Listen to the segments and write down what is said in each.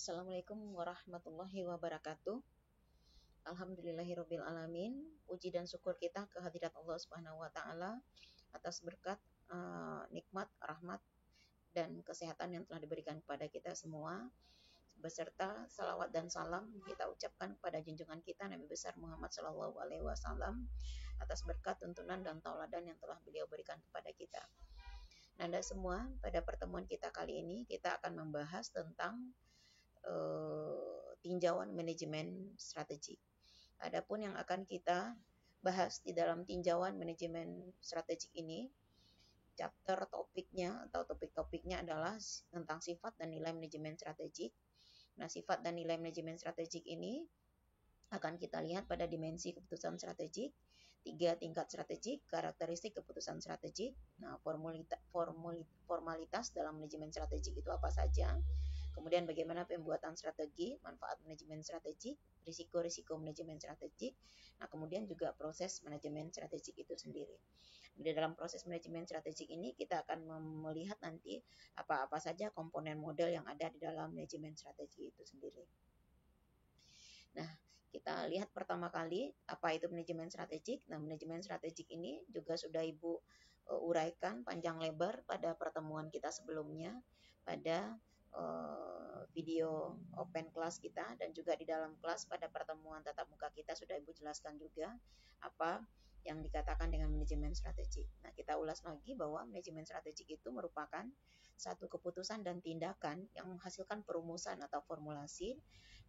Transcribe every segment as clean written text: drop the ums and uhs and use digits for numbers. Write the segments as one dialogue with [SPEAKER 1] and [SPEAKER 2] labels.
[SPEAKER 1] Assalamualaikum warahmatullahi wabarakatuh. Alhamdulillahirabbil alamin. Puji dan syukur kita kehadirat Allah Subhanahu wa taala atas berkat, nikmat, rahmat dan kesehatan yang telah diberikan kepada kita semua. Beserta salawat dan salam kita ucapkan kepada junjungan kita Nabi besar Muhammad sallallahu alaihi wasallam atas berkat tuntunan dan tauladan yang telah beliau berikan kepada kita. Nanda semua, pada pertemuan kita kali ini kita akan membahas tentang tinjauan manajemen strategik. Adapun yang akan kita bahas di dalam tinjauan manajemen strategik ini, chapter topiknya atau topik-topiknya adalah tentang sifat dan nilai manajemen strategik. Nah, sifat dan nilai manajemen strategik ini akan kita lihat pada dimensi keputusan strategik, 3 tingkat strategik, karakteristik keputusan strategik. Nah, formalitas dalam manajemen strategik itu apa saja? Kemudian bagaimana pembuatan strategi, manfaat manajemen strategik, risiko-risiko manajemen strategik. Nah, kemudian juga proses manajemen strategik itu sendiri. Di dalam proses manajemen strategik ini kita akan melihat nanti apa-apa saja komponen model yang ada di dalam manajemen strategi itu sendiri. Nah, kita lihat pertama kali apa itu manajemen strategik. Nah, manajemen strategik ini juga sudah Ibu uraikan panjang lebar pada pertemuan kita sebelumnya pada video open class kita, dan juga di dalam kelas pada pertemuan tatap muka kita sudah Ibu jelaskan juga apa yang dikatakan dengan manajemen strategik. Nah, kita ulas lagi bahwa manajemen strategik itu merupakan satu keputusan dan tindakan yang menghasilkan perumusan atau formulasi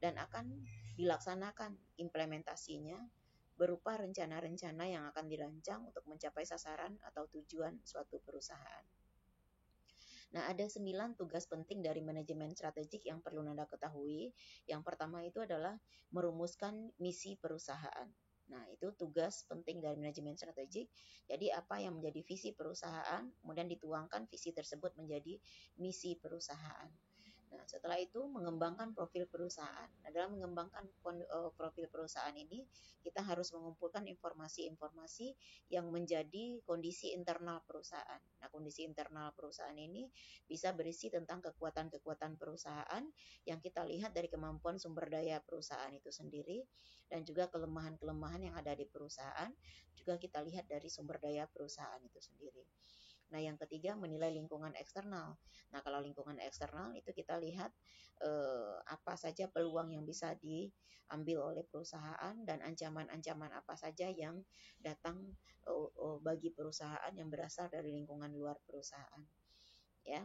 [SPEAKER 1] dan akan dilaksanakan implementasinya berupa rencana-rencana yang akan dirancang untuk mencapai sasaran atau tujuan suatu perusahaan. Nah, ada 9 tugas penting dari manajemen strategik yang perlu Anda ketahui. Yang pertama itu adalah merumuskan misi perusahaan. Nah, itu tugas penting dari manajemen strategik. Jadi, apa yang menjadi visi perusahaan, kemudian dituangkan visi tersebut menjadi misi perusahaan. Nah, setelah itu mengembangkan profil perusahaan. Nah, dalam mengembangkan profil perusahaan ini, kita harus mengumpulkan informasi-informasi yang menjadi kondisi internal perusahaan. Nah, kondisi internal perusahaan ini bisa berisi tentang kekuatan-kekuatan perusahaan yang kita lihat dari kemampuan sumber daya perusahaan itu sendiri, dan juga kelemahan-kelemahan yang ada di perusahaan, juga kita lihat dari sumber daya perusahaan itu sendiri. Nah, yang ketiga menilai lingkungan eksternal. Nah, kalau lingkungan eksternal itu kita lihat apa saja peluang yang bisa diambil oleh perusahaan dan ancaman-ancaman apa saja yang datang bagi perusahaan yang berasal dari lingkungan luar perusahaan. Ya.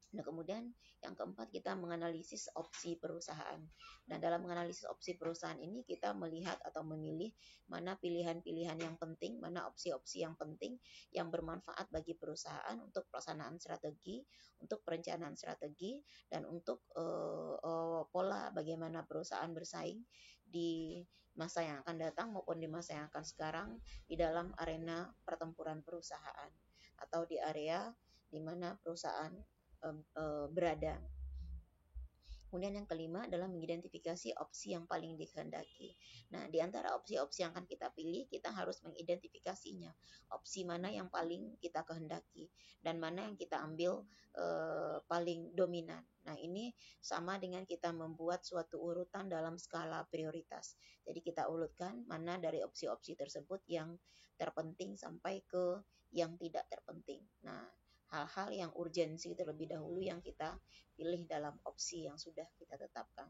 [SPEAKER 1] Nah, kemudian yang keempat kita menganalisis opsi perusahaan. Nah, dalam menganalisis opsi perusahaan ini kita melihat atau memilih mana pilihan-pilihan yang penting, mana opsi-opsi yang penting yang bermanfaat bagi perusahaan untuk pelaksanaan strategi, untuk perencanaan strategi, dan untuk pola bagaimana perusahaan bersaing di masa yang akan datang maupun di masa yang akan sekarang di dalam arena pertempuran perusahaan atau di area di mana perusahaan berada. Kemudian yang kelima adalah mengidentifikasi opsi yang paling dikehendaki. Nah, di antara opsi-opsi yang akan kita pilih, kita harus mengidentifikasinya. Opsi mana yang paling kita kehendaki dan mana yang kita ambil paling dominan. Nah, ini sama dengan kita membuat suatu urutan dalam skala prioritas. Jadi kita urutkan mana dari opsi-opsi tersebut yang terpenting sampai ke yang tidak terpenting. Nah, hal-hal yang urgensi terlebih dahulu yang kita pilih dalam opsi yang sudah kita tetapkan.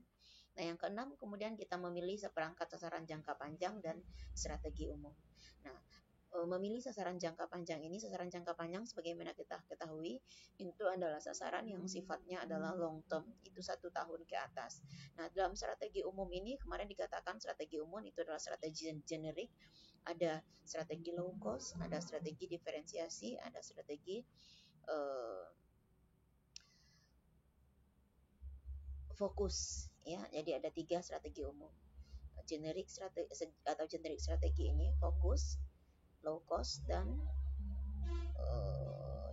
[SPEAKER 1] Nah, yang keenam kemudian kita memilih seperangkat sasaran jangka panjang dan strategi umum. Nah, memilih sasaran jangka panjang ini, sasaran jangka panjang sebagaimana kita ketahui itu adalah sasaran yang sifatnya adalah long term, itu 1 tahun ke atas. Nah, dalam strategi umum ini kemarin dikatakan strategi umum itu adalah strategi generik, ada strategi low cost, ada strategi diferensiasi, ada strategi fokus, ya. Jadi ada 3 strategi umum. Generik strategi ini fokus, low cost, dan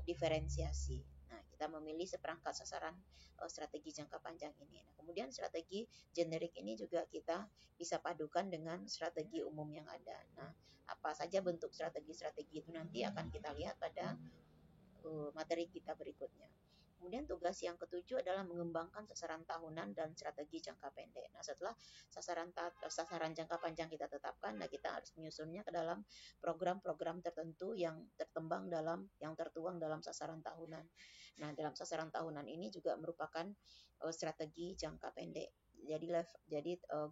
[SPEAKER 1] diferensiasi. Nah, kita memilih seperangkat sasaran strategi jangka panjang ini. Nah, kemudian strategi generik ini juga kita bisa padukan dengan strategi umum yang ada. Nah, apa saja bentuk strategi-strategi itu nanti akan kita lihat pada materi kita berikutnya. kemudian tugas yang ketujuh adalah mengembangkan sasaran tahunan dan strategi jangka pendek. Nah, setelah sasaran jangka panjang kita tetapkan, nah kita harus menyusunnya ke dalam program-program tertentu yang tertuang dalam sasaran tahunan. Nah, dalam sasaran tahunan ini juga merupakan strategi jangka pendek. Jadi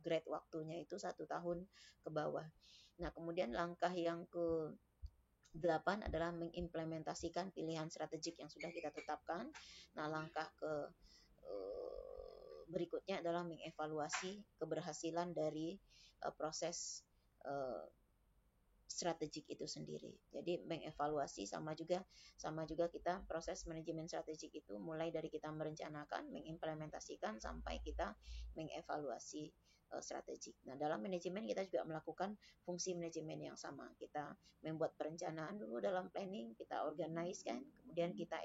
[SPEAKER 1] grade waktunya itu 1 tahun ke bawah. Nah, kemudian langkah yang ke 8 adalah mengimplementasikan pilihan strategik yang sudah kita tetapkan. Nah, langkah berikutnya adalah mengevaluasi keberhasilan dari proses strategik itu sendiri. Jadi mengevaluasi sama juga kita proses manajemen strategik itu mulai dari kita merencanakan, mengimplementasikan sampai kita mengevaluasi strategik. Nah, dalam manajemen kita juga melakukan fungsi manajemen yang sama. Kita membuat perencanaan dulu dalam planning, kita organize kan, kemudian kita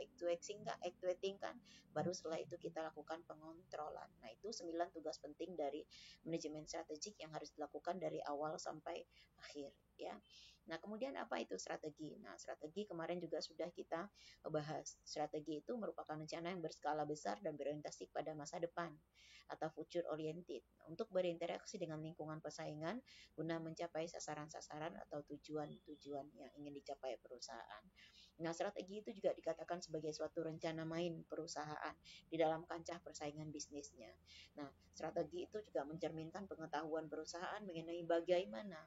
[SPEAKER 1] actuating kan, baru setelah itu kita lakukan pengontrolan. Nah, itu 9 tugas penting dari manajemen strategik yang harus dilakukan dari awal sampai akhir, ya. Nah, kemudian apa itu strategi? Nah, strategi kemarin juga sudah kita bahas. Strategi itu merupakan rencana yang berskala besar dan berorientasi pada masa depan atau future oriented untuk berinteraksi dengan lingkungan persaingan guna mencapai sasaran-sasaran atau tujuan-tujuan yang ingin dicapai perusahaan. Nah, strategi itu juga dikatakan sebagai suatu rencana main perusahaan di dalam kancah persaingan bisnisnya. Nah, strategi itu juga mencerminkan pengetahuan perusahaan mengenai bagaimana,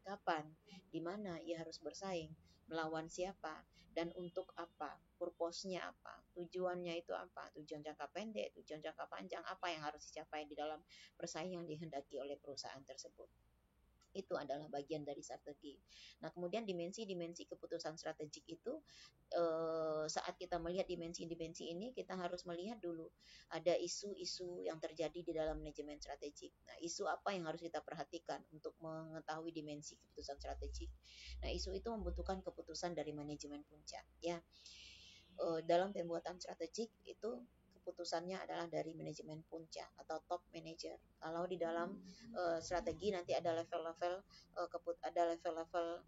[SPEAKER 1] kapan, di mana ia harus bersaing, melawan siapa, dan untuk apa, purpose-nya apa, tujuannya itu apa, tujuan jangka pendek, tujuan jangka panjang, apa yang harus dicapai di dalam persaingan yang dihendaki oleh perusahaan tersebut. Itu adalah bagian dari strategi. Nah, kemudian dimensi-dimensi keputusan strategik itu saat kita melihat dimensi-dimensi ini, kita harus melihat dulu ada isu-isu yang terjadi di dalam manajemen strategik. Nah, isu apa yang harus kita perhatikan untuk mengetahui dimensi keputusan strategik? Nah, isu itu membutuhkan keputusan dari manajemen puncak, ya. Dalam pembuatan strategik itu keputusannya adalah dari manajemen puncak atau top manager. Kalau di dalam strategi nanti ada level-level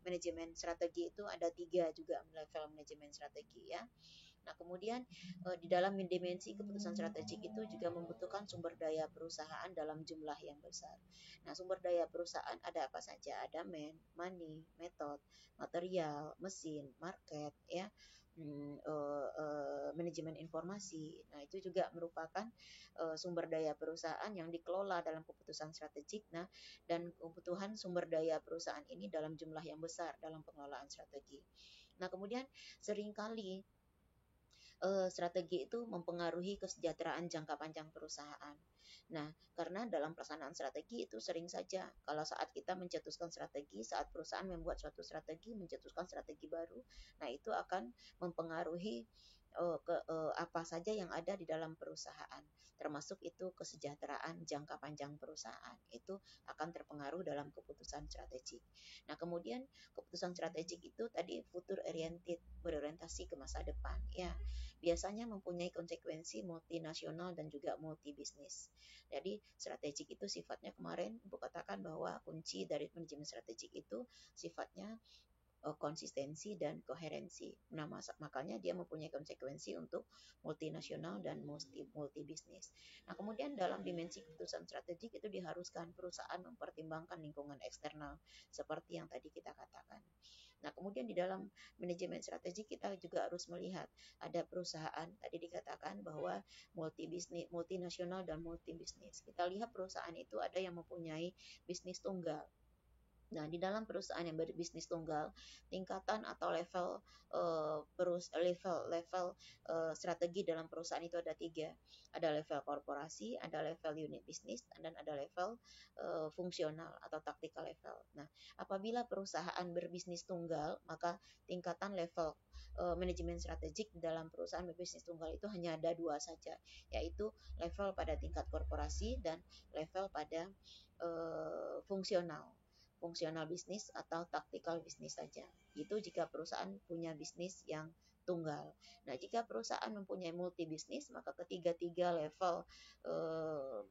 [SPEAKER 1] manajemen strategi itu ada 3 juga level manajemen strategi, ya. Nah, kemudian di dalam dimensi keputusan strategik itu juga membutuhkan sumber daya perusahaan dalam jumlah yang besar. Nah, sumber daya perusahaan ada apa saja? Ada money, method, material, mesin, market, ya. Manajemen informasi. Nah, itu juga merupakan sumber daya perusahaan yang dikelola dalam keputusan strategik. Nah, dan kebutuhan sumber daya perusahaan ini dalam jumlah yang besar dalam pengelolaan strategi. Nah, kemudian seringkali strategi itu mempengaruhi kesejahteraan jangka panjang perusahaan. Nah, karena dalam pelaksanaan strategi itu sering saja kalau saat kita mencetuskan strategi, saat perusahaan membuat suatu strategi, mencetuskan strategi baru, nah itu akan mempengaruhi apa saja yang ada di dalam perusahaan, termasuk itu kesejahteraan jangka panjang perusahaan. Itu akan terpengaruh dalam keputusan strategik. Nah, kemudian keputusan strategik itu tadi future oriented, berorientasi ke masa depan, ya. Biasanya mempunyai konsekuensi multinasional dan juga multi bisnis. Jadi strategik itu sifatnya, kemarin Ibu katakan bahwa kunci dari manajemen strategik itu sifatnya konsistensi dan koherensi. Nah, makanya dia mempunyai konsekuensi untuk multinasional dan multi bisnis. Nah, kemudian dalam dimensi keputusan strategik itu diharuskan perusahaan mempertimbangkan lingkungan eksternal seperti yang tadi kita katakan. Nah, kemudian di dalam manajemen strategi kita juga harus melihat ada perusahaan, tadi dikatakan bahwa multinasional dan multi bisnis. Kita lihat perusahaan itu ada yang mempunyai bisnis tunggal. Nah, di dalam perusahaan yang berbisnis tunggal, tingkatan atau level strategi dalam perusahaan itu ada 3. Ada level korporasi, ada level unit bisnis, dan ada level fungsional atau tactical level. Nah, apabila perusahaan berbisnis tunggal, maka tingkatan level manajemen strategik dalam perusahaan berbisnis tunggal itu hanya ada 2 saja, yaitu level pada tingkat korporasi dan level pada fungsional bisnis atau tactical bisnis saja. Itu jika perusahaan punya bisnis yang tunggal. Nah, jika perusahaan mempunyai multi bisnis, maka ketiga-tiga level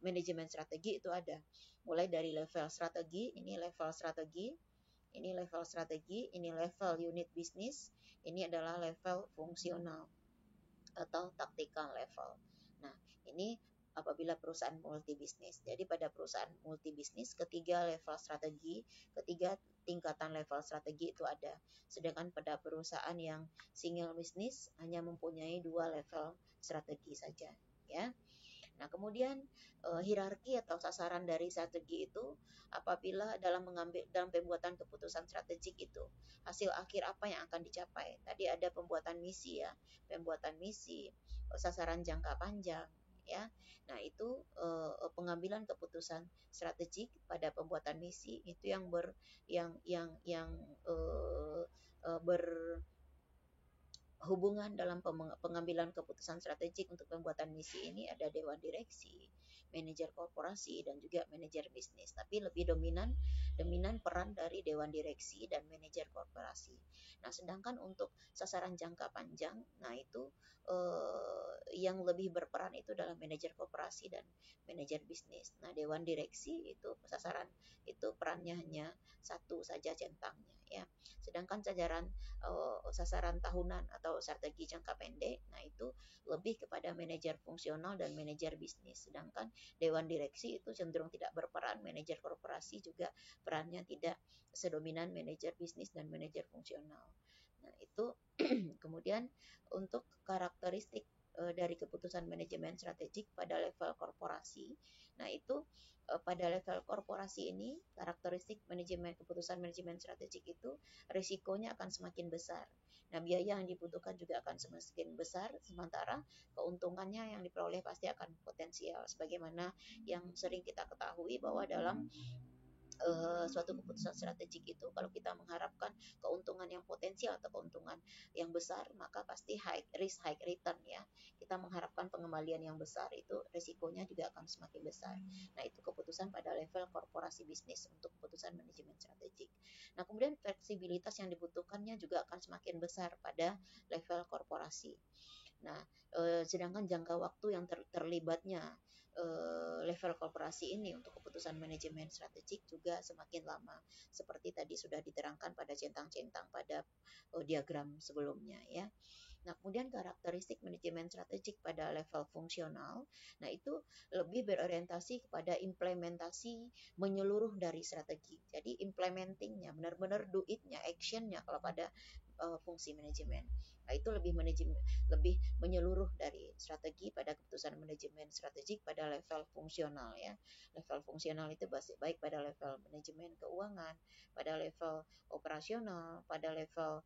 [SPEAKER 1] manajemen strategi itu ada. Mulai dari level strategi, ini level strategi, ini level strategi, ini level unit bisnis, ini adalah level fungsional. atau tactical level. Nah, ini apabila perusahaan multi bisnis. Jadi pada perusahaan multi bisnis ketiga level strategi, ketiga tingkatan level strategi itu ada. Sedangkan pada perusahaan yang single bisnis hanya mempunyai dua level strategi saja, ya. Nah, kemudian hierarki atau sasaran dari strategi itu apabila dalam pembuatan keputusan strategik itu hasil akhir apa yang akan dicapai. Tadi ada pembuatan misi ya, pembuatan misi, sasaran jangka panjang ya. Nah, itu pengambilan keputusan strategik pada pembuatan misi itu yang hubungan dalam pengambilan keputusan strategik untuk pembuatan misi ini ada dewan direksi, manajer korporasi, dan juga manajer bisnis. Tapi lebih dominan peran dari dewan direksi dan manajer korporasi. Nah, sedangkan untuk sasaran jangka panjang, nah itu yang lebih berperan itu dalam manajer korporasi dan manajer bisnis. Nah, dewan direksi itu itu perannya hanya satu saja centangnya ya. Sedangkan sasaran tahunan atau strategi jangka pendek, nah itu lebih kepada manajer fungsional dan manajer bisnis. Sedangkan dewan direksi itu cenderung tidak berperan, manajer korporasi juga perannya tidak sedominan manajer bisnis dan manajer fungsional. Nah, itu kemudian untuk karakteristik dari keputusan manajemen strategik pada level korporasi. Nah, itu pada level korporasi ini karakteristik keputusan manajemen strategik itu risikonya akan semakin besar. Nah, biaya yang dibutuhkan juga akan semakin besar, sementara keuntungannya yang diperoleh pasti akan potensial. Sebagaimana yang sering kita ketahui bahwa dalam suatu keputusan strategik itu kalau kita mengharapkan keuntungan yang potensial atau keuntungan yang besar, maka pasti high risk high return ya. Kita mengharapkan pengembalian yang besar, itu risikonya juga akan semakin besar. Nah, itu keputusan pada level korporasi bisnis untuk keputusan manajemen strategik. Nah, kemudian fleksibilitas yang dibutuhkannya juga akan semakin besar pada level korporasi. Nah, sedangkan jangka waktu yang terlibatnya level korporasi ini untuk keputusan manajemen strategik juga semakin lama, seperti tadi sudah diterangkan pada centang-centang pada diagram sebelumnya ya. Nah, kemudian karakteristik manajemen strategik pada level fungsional, nah itu lebih berorientasi kepada implementasi menyeluruh dari strategi. Jadi implementingnya, benar-benar do it-nya, action-nya kalau pada fungsi manajemen. Nah, itu lebih menyeluruh dari strategi pada keputusan manajemen strategik pada level fungsional ya. Level fungsional itu baik pada level manajemen keuangan, pada level operasional, pada level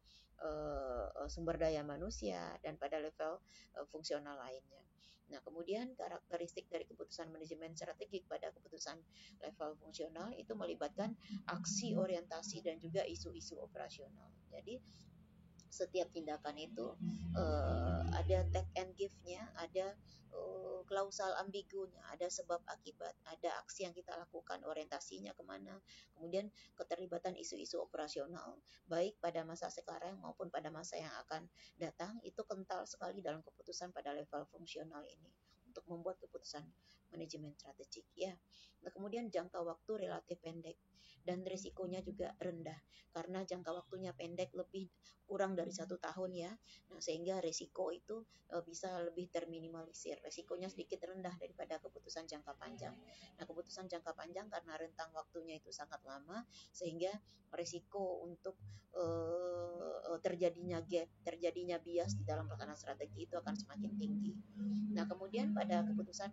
[SPEAKER 1] sumber daya manusia, dan pada level fungsional lainnya. Nah, kemudian karakteristik dari keputusan manajemen strategik pada keputusan level fungsional itu melibatkan aksi orientasi dan juga isu-isu operasional. Jadi setiap tindakan itu ada take and give-nya, ada klausal ambigunya, ada sebab akibat, ada aksi yang kita lakukan, orientasinya kemana, kemudian keterlibatan isu-isu operasional, baik pada masa sekarang maupun pada masa yang akan datang, itu kental sekali dalam keputusan pada level fungsional ini untuk membuat keputusan manajemen strategik ya. Nah, kemudian jangka waktu relatif pendek dan risikonya juga rendah karena jangka waktunya pendek, lebih kurang dari 1 tahun ya. Nah, sehingga risiko itu bisa lebih terminimalisir. Risikonya sedikit rendah daripada keputusan jangka panjang. Nah, keputusan jangka panjang karena rentang waktunya itu sangat lama, sehingga risiko untuk terjadinya gap, terjadinya bias di dalam pelaksanaan strategi itu akan semakin tinggi. Nah, kemudian pada keputusan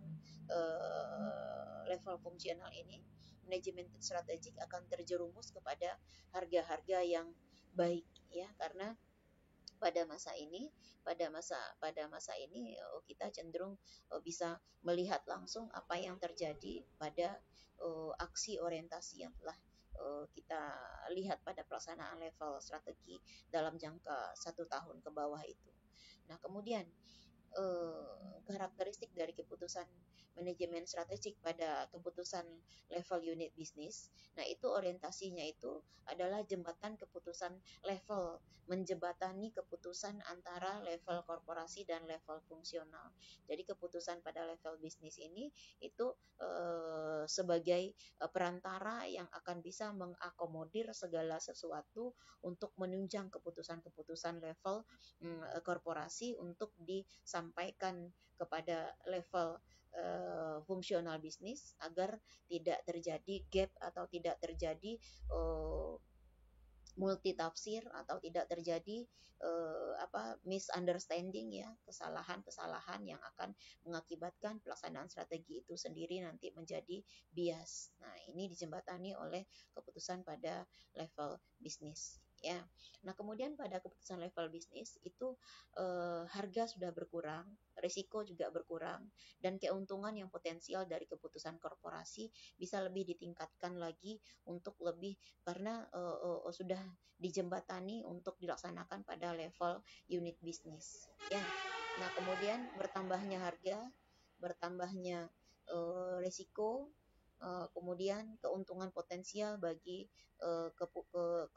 [SPEAKER 1] level fungsional ini, manajemen strategik akan terjerumus kepada harga-harga yang baik ya, karena pada masa ini kita cenderung bisa melihat langsung apa yang terjadi pada aksi orientasi yang telah kita lihat pada pelaksanaan level strategi dalam jangka 1 tahun ke bawah itu. Nah, kemudian karakteristik dari keputusan manajemen strategik pada keputusan level unit bisnis. Nah, itu orientasinya itu adalah jembatan keputusan level, menjembatani keputusan antara level korporasi dan level fungsional. Jadi keputusan pada level bisnis ini itu sebagai perantara yang akan bisa mengakomodir segala sesuatu untuk menunjang keputusan-keputusan level korporasi untuk disampaikan disampaikan kepada level fungsional bisnis agar tidak terjadi gap atau tidak terjadi multi tafsir atau tidak terjadi misunderstanding ya, kesalahan-kesalahan yang akan mengakibatkan pelaksanaan strategi itu sendiri nanti menjadi bias. Nah, ini dijembatani oleh keputusan pada level bisnis ya. Nah, kemudian pada keputusan level bisnis itu harga sudah berkurang, risiko juga berkurang, dan keuntungan yang potensial dari keputusan korporasi bisa lebih ditingkatkan lagi untuk lebih karena sudah dijembatani untuk dilaksanakan pada level unit bisnis ya. Nah, kemudian bertambahnya harga, bertambahnya risiko, kemudian keuntungan potensial bagi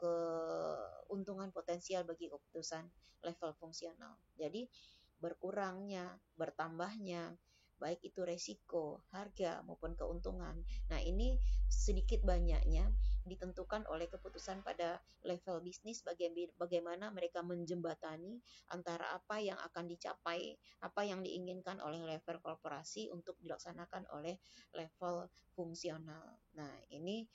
[SPEAKER 1] keuntungan potensial bagi keputusan level fungsional. Jadi berkurangnya, bertambahnya baik itu resiko, harga maupun keuntungan. Nah, ini sedikit banyaknya ditentukan oleh keputusan pada level bisnis bagaimana mereka menjembatani antara apa yang akan dicapai, apa yang diinginkan oleh level korporasi untuk dilaksanakan oleh level fungsional. Nah, ini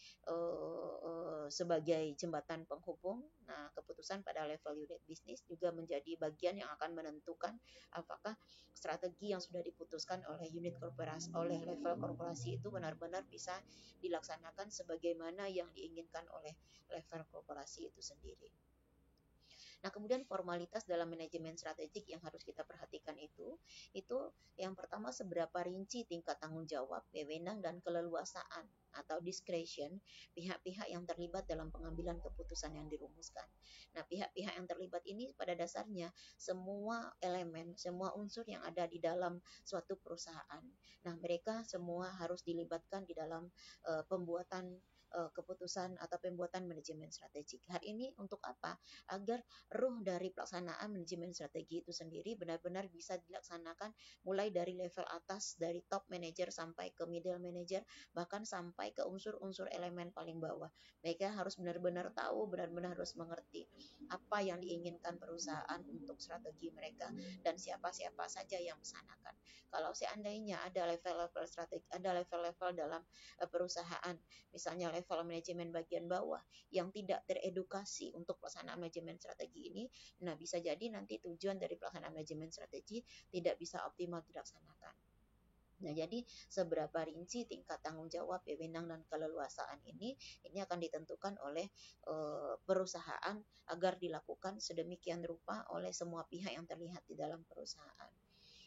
[SPEAKER 1] sebagai jembatan penghubung. Nah, keputusan pada level unit bisnis juga menjadi bagian yang akan menentukan apakah strategi yang sudah diputuskan oleh unit korporasi, oleh level korporasi itu benar-benar bisa dilaksanakan sebagaimana yang diinginkan oleh level korporasi itu sendiri. Nah, kemudian formalitas dalam manajemen strategik yang harus kita perhatikan itu yang pertama seberapa rinci tingkat tanggung jawab, wewenang dan keleluasaan atau discretion pihak-pihak yang terlibat dalam pengambilan keputusan yang dirumuskan. Nah, pihak-pihak yang terlibat ini pada dasarnya semua elemen, semua unsur yang ada di dalam suatu perusahaan. Nah, mereka semua harus dilibatkan di dalam pembuatan keputusan atau pembuatan manajemen strategik. Hal ini untuk apa? Agar ruh dari pelaksanaan manajemen strategi itu sendiri benar-benar bisa dilaksanakan mulai dari level atas, dari top manager sampai ke middle manager, bahkan sampai ke unsur-unsur elemen paling bawah. Mereka harus benar-benar tahu, benar-benar harus mengerti apa yang diinginkan perusahaan untuk strategi mereka dan siapa-siapa saja yang melaksanakan. Kalau seandainya ada level-level strategi, ada level-level dalam perusahaan, misalnya level manajemen bagian bawah yang tidak teredukasi untuk pelaksanaan manajemen strategi ini, nah bisa jadi nanti tujuan dari pelaksanaan manajemen strategi tidak bisa optimal dilaksanakan. Nah, jadi seberapa rinci tingkat tanggung jawab, wewenang dan keleluasaan ini akan ditentukan oleh perusahaan agar dilakukan sedemikian rupa oleh semua pihak yang terlihat di dalam perusahaan.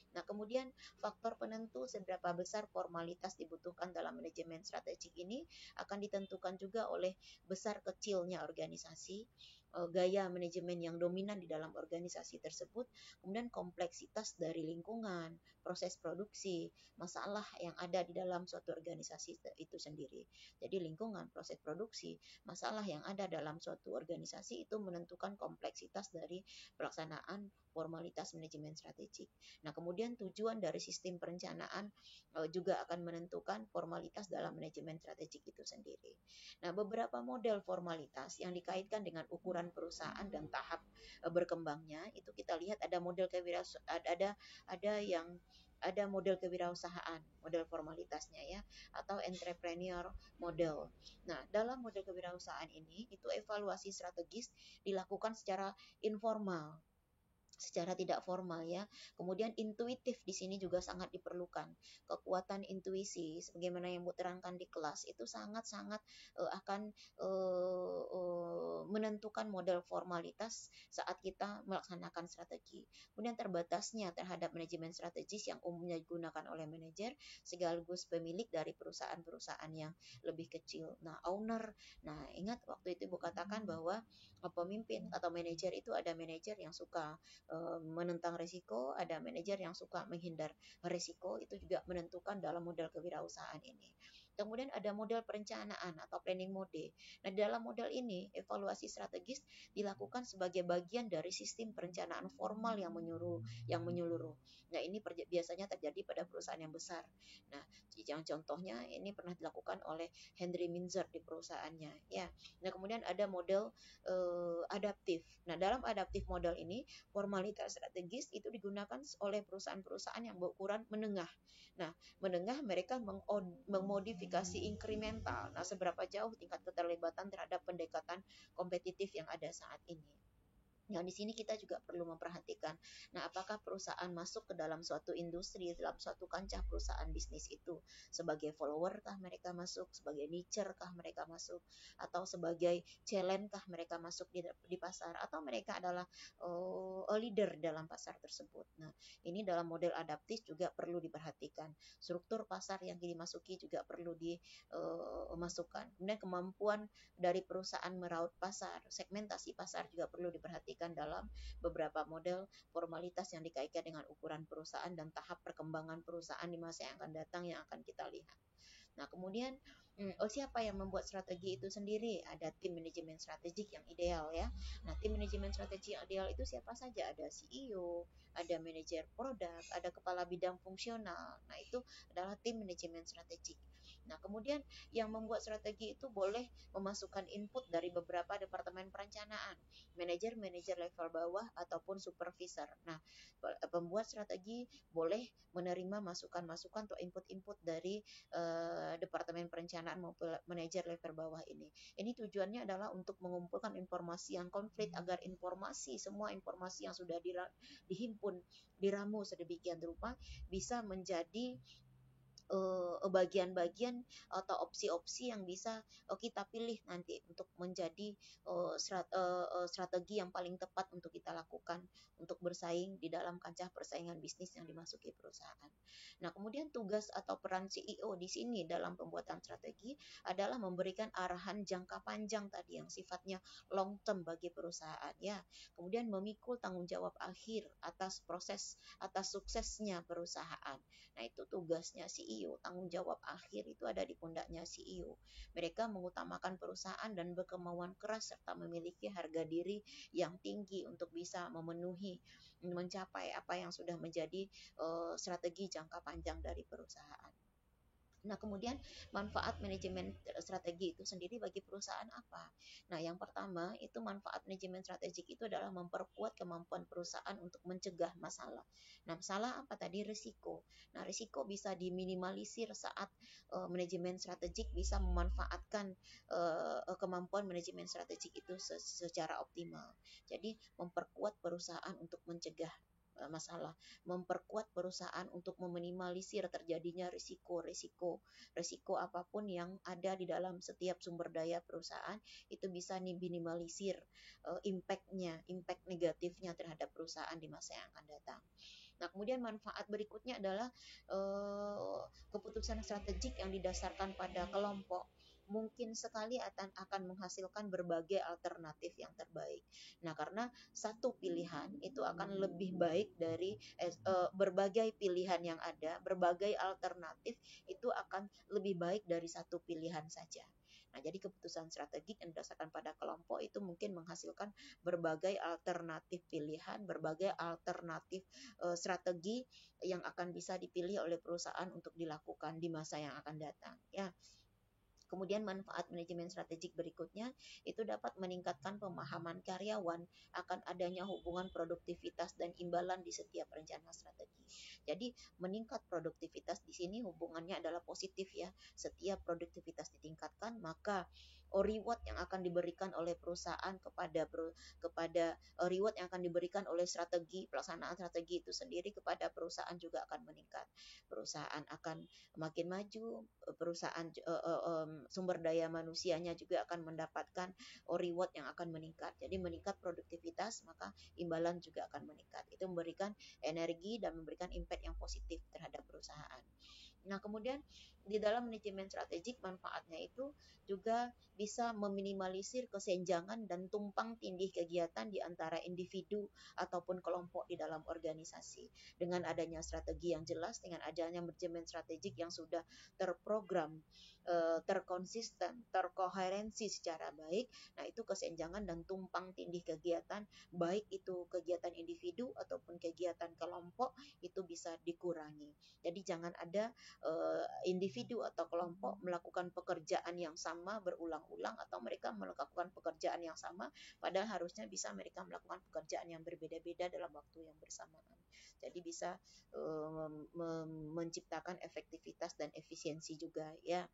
[SPEAKER 1] Nah, kemudian faktor penentu seberapa besar formalitas dibutuhkan dalam manajemen strategik ini akan ditentukan juga oleh besar kecilnya organisasi, gaya manajemen yang dominan di dalam organisasi tersebut, kemudian kompleksitas dari lingkungan, proses produksi, masalah yang ada di dalam suatu organisasi itu sendiri. Jadi lingkungan, proses produksi, masalah yang ada dalam suatu organisasi itu menentukan kompleksitas dari pelaksanaan formalitas manajemen strategik. Nah, kemudian tujuan dari sistem perencanaan juga akan menentukan formalitas dalam manajemen strategik itu sendiri. Nah, beberapa model formalitas yang dikaitkan dengan ukuran perusahaan dan tahap berkembangnya itu kita lihat ada model ada model kewirausahaan, model formalitasnya ya, atau entrepreneur model. Nah, dalam model kewirausahaan ini itu evaluasi strategis dilakukan secara informal, secara tidak formal ya. Kemudian intuitif di sini juga sangat diperlukan. Kekuatan intuisi sebagaimana yang Bu terangkan di kelas itu sangat-sangat akan menentukan model formalitas saat kita melaksanakan strategi. Kemudian terbatasnya terhadap manajemen strategis yang umumnya digunakan oleh manajer sekaligus pemilik dari perusahaan-perusahaan yang lebih kecil. Nah, owner. Nah, ingat waktu itu Bu katakan bahwa pemimpin atau manajer itu ada manajer yang suka menentang risiko, ada manajer yang suka menghindar risiko, itu juga menentukan dalam model kewirausahaan ini. Kemudian ada model perencanaan atau planning mode. Nah, dalam model ini evaluasi strategis dilakukan sebagai bagian dari sistem perencanaan formal yang menyeluruh. Nah, ini biasanya terjadi pada perusahaan yang besar. Nah, yang contohnya ini pernah dilakukan oleh Henry Minzer di perusahaannya, ya. Nah, kemudian ada model adaptif. Nah, dalam adaptif model ini formalitas strategis itu digunakan oleh perusahaan-perusahaan yang berukuran menengah. Nah, menengah mereka memodifikasi inkremental. Nah, seberapa jauh tingkat keterlibatan terhadap pendekatan kompetitif yang ada saat ini. Nah, di sini kita juga perlu memperhatikan, nah, apakah perusahaan masuk ke dalam suatu industri, dalam suatu kancah perusahaan bisnis itu sebagai follower kah mereka masuk, sebagai nicher kah mereka masuk, atau sebagai challenge kah mereka masuk di pasar, atau mereka adalah leader dalam pasar tersebut. Nah, ini dalam model adaptif juga perlu diperhatikan. Struktur pasar yang dimasuki juga perlu dimasukkan. Kemudian kemampuan dari perusahaan meraup pasar, segmentasi pasar juga perlu diperhatikan dalam beberapa model formalitas yang dikaitkan dengan ukuran perusahaan dan tahap perkembangan perusahaan di masa yang akan datang yang akan kita lihat. Nah, kemudian siapa yang membuat strategi itu sendiri? Ada tim manajemen strategik yang ideal, ya. Nah, tim manajemen strategi yang ideal itu siapa saja? Ada CEO, ada manajer produk, ada kepala bidang fungsional. Nah, itu adalah tim manajemen strategik. Nah, kemudian yang membuat strategi itu boleh memasukkan input dari beberapa departemen perencanaan, manajer level bawah ataupun supervisor. Nah, pembuat strategi boleh menerima masukan-masukan atau input-input dari departemen perencanaan maupun manajer level bawah ini. Ini tujuannya adalah untuk mengumpulkan informasi yang komplit agar semua informasi yang sudah dihimpun, diramu sedemikian rupa bisa menjadi bagian-bagian atau opsi-opsi yang bisa kita pilih nanti untuk menjadi strategi yang paling tepat untuk kita lakukan untuk bersaing di dalam kancah persaingan bisnis yang dimasuki perusahaan. Nah, kemudian tugas atau peran CEO di sini dalam pembuatan strategi adalah memberikan arahan jangka panjang tadi yang sifatnya long term bagi perusahaan, ya. Kemudian memikul tanggung jawab akhir atas suksesnya perusahaan. Nah, itu tugasnya CEO, tanggung jawab akhir itu ada di pundaknya CEO. Mereka mengutamakan perusahaan dan berkemauan keras serta memiliki harga diri yang tinggi untuk bisa mencapai apa yang sudah menjadi strategi jangka panjang dari perusahaan. Nah, kemudian manfaat manajemen strategi itu sendiri bagi perusahaan apa? Nah, yang pertama itu manfaat manajemen strategik itu adalah memperkuat kemampuan perusahaan untuk mencegah masalah. Nah, masalah apa tadi? Risiko. Nah, risiko bisa diminimalisir saat manajemen strategik bisa memanfaatkan kemampuan manajemen strategik itu secara optimal. Jadi, memperkuat perusahaan untuk mencegah masalah, memperkuat perusahaan untuk meminimalisir terjadinya risiko apapun yang ada di dalam setiap sumber daya perusahaan itu bisa diminimalisir impact negatifnya terhadap perusahaan di masa yang akan datang. Nah, kemudian manfaat berikutnya adalah keputusan strategik yang didasarkan pada kelompok mungkin sekali akan menghasilkan berbagai alternatif yang terbaik. Nah, karena satu pilihan itu akan lebih baik dari berbagai pilihan yang ada, berbagai alternatif itu akan lebih baik dari satu pilihan saja. Nah, jadi keputusan strategik yang didasarkan pada kelompok itu mungkin menghasilkan berbagai alternatif pilihan, berbagai alternatif strategi yang akan bisa dipilih oleh perusahaan untuk dilakukan di masa yang akan datang, ya. Kemudian manfaat manajemen strategik berikutnya itu dapat meningkatkan pemahaman karyawan akan adanya hubungan produktivitas dan imbalan di setiap rencana strategi. Jadi meningkat produktivitas di sini hubungannya adalah positif, ya. Setiap produktivitas ditingkatkan, maka reward yang akan diberikan oleh perusahaan kepada reward yang akan diberikan oleh pelaksanaan strategi itu sendiri kepada perusahaan juga akan meningkat. Perusahaan akan makin maju, perusahaan sumber daya manusianya juga akan mendapatkan reward yang akan meningkat. Jadi meningkat produktivitas, maka imbalan juga akan meningkat. Itu memberikan energi dan memberikan impact yang positif terhadap perusahaan. Nah, kemudian di dalam manajemen strategik manfaatnya itu juga bisa meminimalisir kesenjangan dan tumpang tindih kegiatan di antara individu ataupun kelompok di dalam organisasi. Dengan adanya strategi yang jelas, dengan adanya manajemen strategik yang sudah terprogram, terkonsisten, terkoherensi secara baik, nah itu kesenjangan dan tumpang tindih kegiatan, baik itu kegiatan individu ataupun kegiatan kelompok, itu bisa dikurangi. Jadi jangan ada individu atau kelompok melakukan pekerjaan yang sama berulang-ulang, atau mereka melakukan pekerjaan yang sama padahal harusnya bisa mereka melakukan pekerjaan yang berbeda-beda dalam waktu yang bersamaan. Jadi bisa menciptakan efektivitas dan efisiensi juga ya.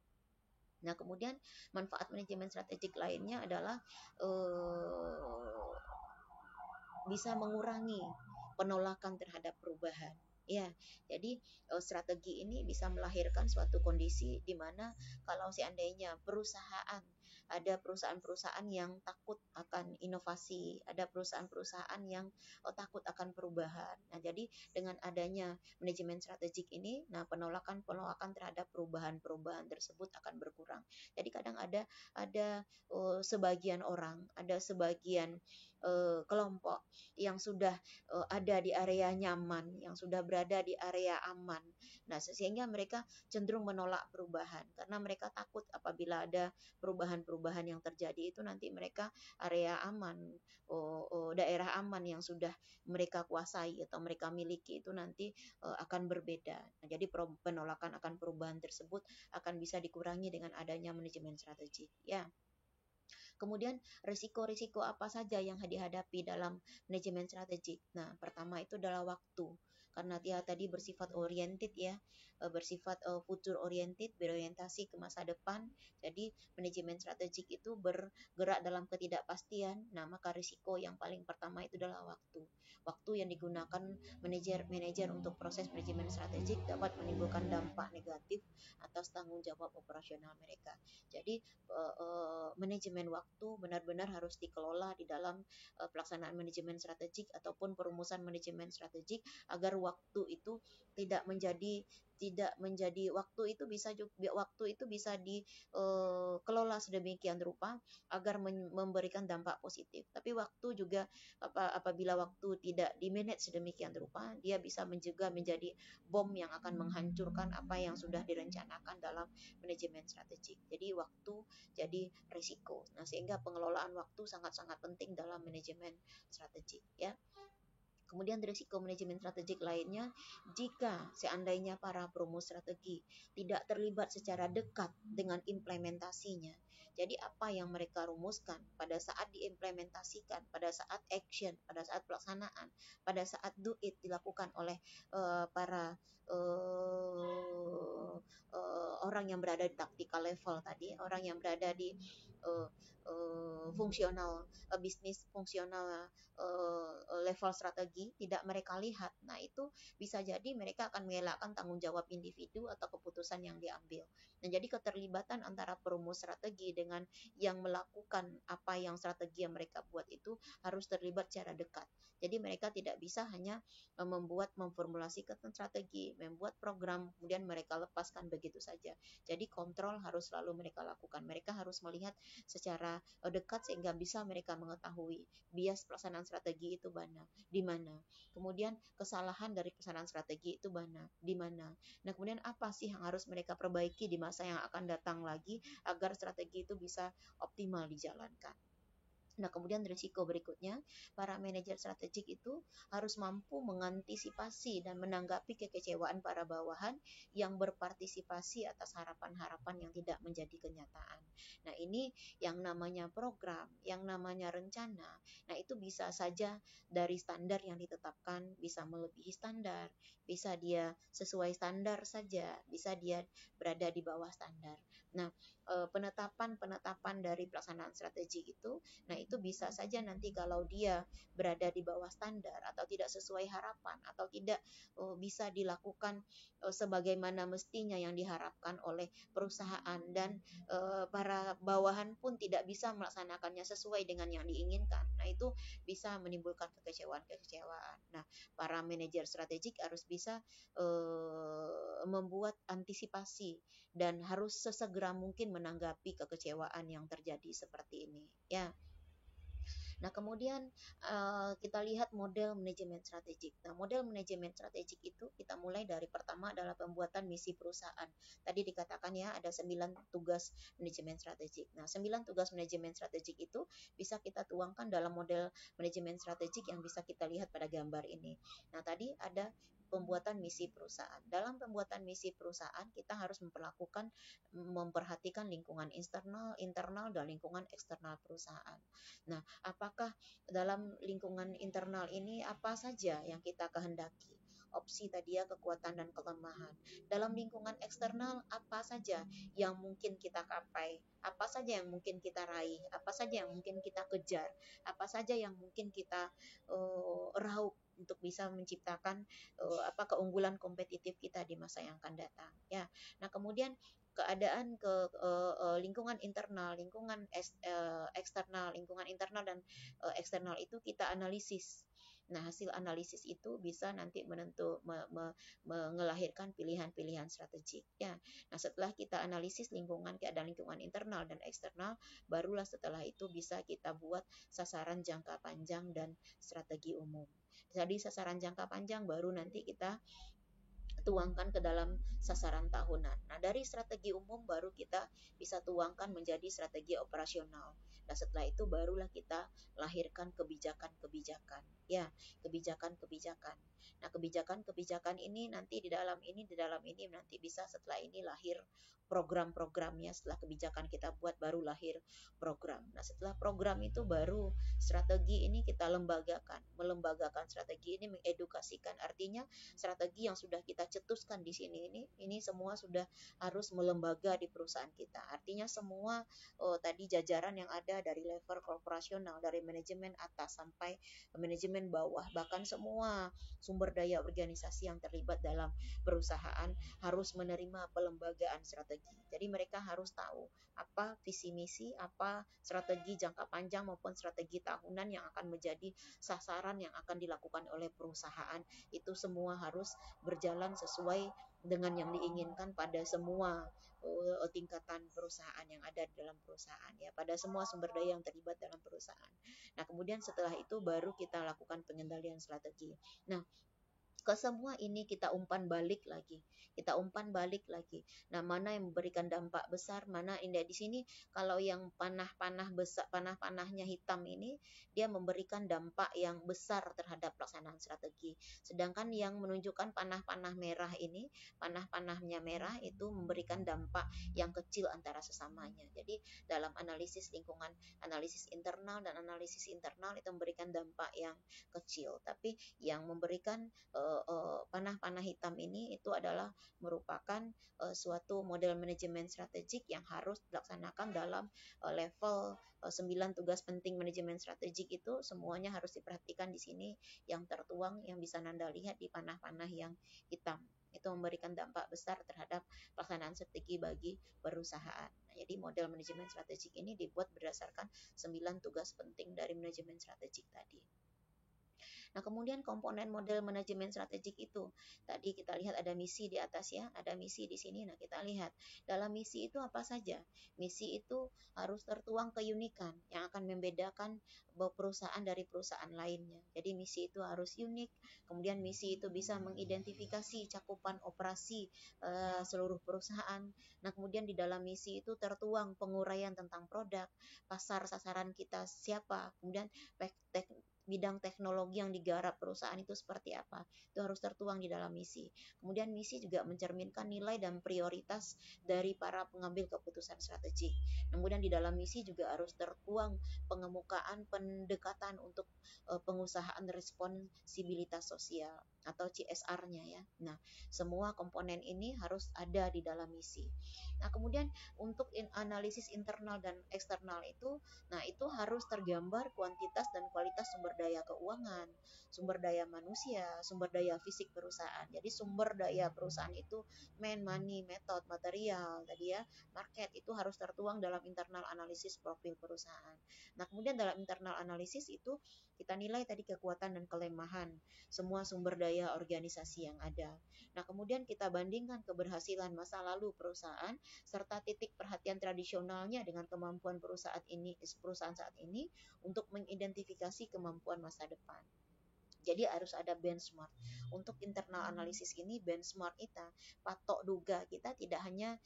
[SPEAKER 1] Nah, kemudian manfaat manajemen strategik lainnya adalah bisa mengurangi penolakan terhadap perubahan. Ya, jadi strategi ini bisa melahirkan suatu kondisi di mana kalau seandainya ada perusahaan-perusahaan yang takut akan inovasi, ada perusahaan-perusahaan yang takut akan perubahan. Nah, jadi dengan adanya manajemen strategik ini, nah penolakan-penolakan terhadap perubahan-perubahan tersebut akan berkurang. Jadi kadang ada sebagian orang, ada sebagian kelompok yang sudah ada di area nyaman, yang sudah berada di area aman. Nah, sehingga mereka cenderung menolak perubahan karena mereka takut apabila ada perubahan-perubahan yang terjadi itu nanti mereka area aman, daerah aman yang sudah mereka kuasai atau mereka miliki itu nanti akan berbeda. Nah, jadi penolakan akan perubahan tersebut akan bisa dikurangi dengan adanya manajemen strategi. Ya. Kemudian risiko-risiko apa saja yang dihadapi dalam manajemen strategik? Nah, pertama itu adalah waktu. Karena dia tadi bersifat oriented ya, bersifat future oriented, berorientasi ke masa depan. Jadi manajemen strategik itu bergerak dalam ketidakpastian. Nah, maka risiko yang paling pertama itu adalah waktu. Waktu yang digunakan manajer untuk proses manajemen strategik dapat menimbulkan dampak negatif atas tanggung jawab operasional mereka. Jadi manajemen waktu benar-benar harus dikelola di dalam pelaksanaan manajemen strategik ataupun perumusan manajemen strategik agar waktu itu tidak menjadi waktu itu bisa dikelola sedemikian rupa agar memberikan dampak positif. Tapi waktu juga apabila waktu tidak di-manage sedemikian rupa, dia bisa juga menjadi bom yang akan menghancurkan apa yang sudah direncanakan dalam manajemen strategik. Jadi waktu jadi risiko. Nah, sehingga pengelolaan waktu sangat-sangat penting dalam manajemen strategik ya. Kemudian risiko manajemen strategik lainnya, jika seandainya para perumus strategi tidak terlibat secara dekat dengan implementasinya. Jadi apa yang mereka rumuskan pada saat diimplementasikan, pada saat action, pada saat pelaksanaan, pada saat do it dilakukan oleh para orang yang berada di tactical level tadi, orang yang berada di fungsional bisnis, fungsional level strategi tidak mereka lihat. Nah, itu bisa jadi mereka akan mengelakkan tanggung jawab individu atau keputusan yang diambil. Nah, jadi keterlibatan antara perumus strategi dengan yang melakukan apa yang strategi yang mereka buat itu harus terlibat secara dekat. Jadi mereka tidak bisa hanya memformulasikan strategi, membuat program, kemudian mereka lepaskan begitu saja. Jadi kontrol harus selalu mereka lakukan. Mereka harus melihat secara dekat sehingga bisa mereka mengetahui bias pelaksanaan strategi itu di mana. Kemudian kesalahan dari pelaksanaan strategi itu di mana. Nah, kemudian apa sih yang harus mereka perbaiki di masa yang akan datang lagi agar strategi itu bisa optimal dijalankan. Nah, kemudian risiko berikutnya, para manajer strategik itu harus mampu mengantisipasi dan menanggapi kekecewaan para bawahan yang berpartisipasi atas harapan-harapan yang tidak menjadi kenyataan. Nah, ini yang namanya program, yang namanya rencana. Nah, itu bisa saja dari standar yang ditetapkan, bisa melebihi standar, bisa dia sesuai standar saja, bisa dia berada di bawah standar. Nah, penetapan dari pelaksanaan strategi itu, nah itu bisa saja nanti kalau dia berada di bawah standar atau tidak sesuai harapan atau tidak bisa dilakukan sebagaimana mestinya yang diharapkan oleh perusahaan, dan para bawahan pun tidak bisa melaksanakannya sesuai dengan yang diinginkan. Nah, itu bisa menimbulkan kekecewaan-kekecewaan. Nah, para manajer strategik harus bisa membuat antisipasi dan harus sesegera mungkin menanggapi kekecewaan yang terjadi seperti ini, ya. Nah, kemudian kita lihat model manajemen strategik. Nah, model manajemen strategik itu kita mulai dari pertama adalah pembuatan misi perusahaan. Tadi dikatakan ya ada 9 tugas manajemen strategik. Nah, 9 tugas manajemen strategik itu bisa kita tuangkan dalam model manajemen strategik yang bisa kita lihat pada gambar ini. Nah, tadi ada pembuatan misi perusahaan. Dalam pembuatan misi perusahaan kita harus memperhatikan lingkungan internal dan lingkungan eksternal perusahaan. Nah, apakah dalam lingkungan internal ini apa saja yang kita kehendaki? Opsi tadi ya, kekuatan dan kelemahan. Dalam lingkungan eksternal apa saja yang mungkin kita capai? Apa saja yang mungkin kita raih? Apa saja yang mungkin kita kejar? Apa saja yang mungkin kita raup untuk bisa menciptakan keunggulan kompetitif kita di masa yang akan datang, ya. Nah, kemudian keadaan lingkungan internal, eksternal, lingkungan internal dan eksternal itu kita analisis. Nah, hasil analisis itu bisa nanti mengelahirkan pilihan-pilihan strategik, ya. Nah, setelah kita analisis keadaan lingkungan internal dan eksternal, barulah setelah itu bisa kita buat sasaran jangka panjang dan strategi umum. Jadi sasaran jangka panjang baru nanti kita tuangkan ke dalam sasaran tahunan. Nah, dari strategi umum baru kita bisa tuangkan menjadi strategi operasional. Nah, setelah itu barulah kita lahirkan kebijakan-kebijakan. Ya, kebijakan-kebijakan. Nah, kebijakan-kebijakan ini nanti di dalam ini nanti bisa setelah ini lahir program-programnya. Setelah kebijakan kita buat baru lahir program. Nah, setelah program itu baru strategi ini kita melembagakan strategi ini, mengedukasikan. Artinya strategi yang sudah kita cetuskan di sini ini semua sudah harus melembaga di perusahaan kita. Artinya semua tadi jajaran yang ada dari level korporasional, dari manajemen atas sampai manajemen bawah, bahkan semua sumber daya organisasi yang terlibat dalam perusahaan harus menerima pelembagaan strategi. Jadi mereka harus tahu apa visi misi, apa strategi jangka panjang maupun strategi tahunan yang akan menjadi sasaran yang akan dilakukan oleh perusahaan. Itu semua harus berjalan sesuai dengan yang diinginkan pada semua tingkatan perusahaan yang ada di dalam perusahaan, ya, pada semua sumber daya yang terlibat dalam perusahaan. Nah, kemudian setelah itu baru kita lakukan pengendalian strategi. Nah, ke semua ini kita umpan balik lagi. Nah, mana yang memberikan dampak besar, mana indah di sini. Kalau yang panah-panah besar, panah-panahnya hitam ini, dia memberikan dampak yang besar terhadap pelaksanaan strategi. Sedangkan yang menunjukkan panah-panah merah ini, panah-panahnya merah itu memberikan dampak yang kecil antara sesamanya. Jadi dalam analisis lingkungan, analisis internal dan analisis internal itu memberikan dampak yang kecil. Tapi yang memberikan panah-panah hitam ini itu adalah merupakan suatu model manajemen strategik yang harus dilaksanakan dalam level 9 tugas penting manajemen strategik. Itu semuanya harus diperhatikan di sini yang tertuang, yang bisa Nanda lihat di panah-panah yang hitam. Itu memberikan dampak besar terhadap pelaksanaan strategi bagi perusahaan. Nah, jadi model manajemen strategik ini dibuat berdasarkan 9 tugas penting dari manajemen strategik tadi. Nah, kemudian komponen model manajemen strategik itu, tadi kita lihat ada misi di atas ya, ada misi di sini. Nah, kita lihat dalam misi itu apa saja. Misi itu harus tertuang keunikan yang akan membedakan perusahaan dari perusahaan lainnya. Jadi misi itu harus unik. Kemudian misi itu bisa mengidentifikasi cakupan operasi seluruh perusahaan. Nah, kemudian di dalam misi itu tertuang penguraian tentang produk, pasar sasaran kita siapa, kemudian bidang teknologi yang digarap perusahaan itu seperti apa. Itu harus tertuang di dalam misi. Kemudian misi juga mencerminkan nilai dan prioritas dari para pengambil keputusan strategik. Kemudian di dalam misi juga harus tertuang pengemukaan pendekatan untuk pengusahaan responsibilitas sosial atau CSR-nya ya. Nah, semua komponen ini harus ada di dalam misi. Nah, kemudian untuk analisis internal dan eksternal itu, nah itu harus tergambar kuantitas dan kualitas sumber daya keuangan, sumber daya manusia, sumber daya fisik perusahaan. Jadi sumber daya perusahaan itu money, method, material, tadi ya, market itu harus tertuang dalam internal analisis profil perusahaan. Nah, kemudian dalam internal analisis itu kita nilai tadi kekuatan dan kelemahan semua sumber daya organisasi yang ada. Nah, kemudian kita bandingkan keberhasilan masa lalu perusahaan serta titik perhatian tradisionalnya dengan kemampuan perusahaan saat ini untuk mengidentifikasi kemampuan masa depan. Jadi harus ada benchmark. Untuk internal analisis ini benchmark kita, patok duga kita tidak hanya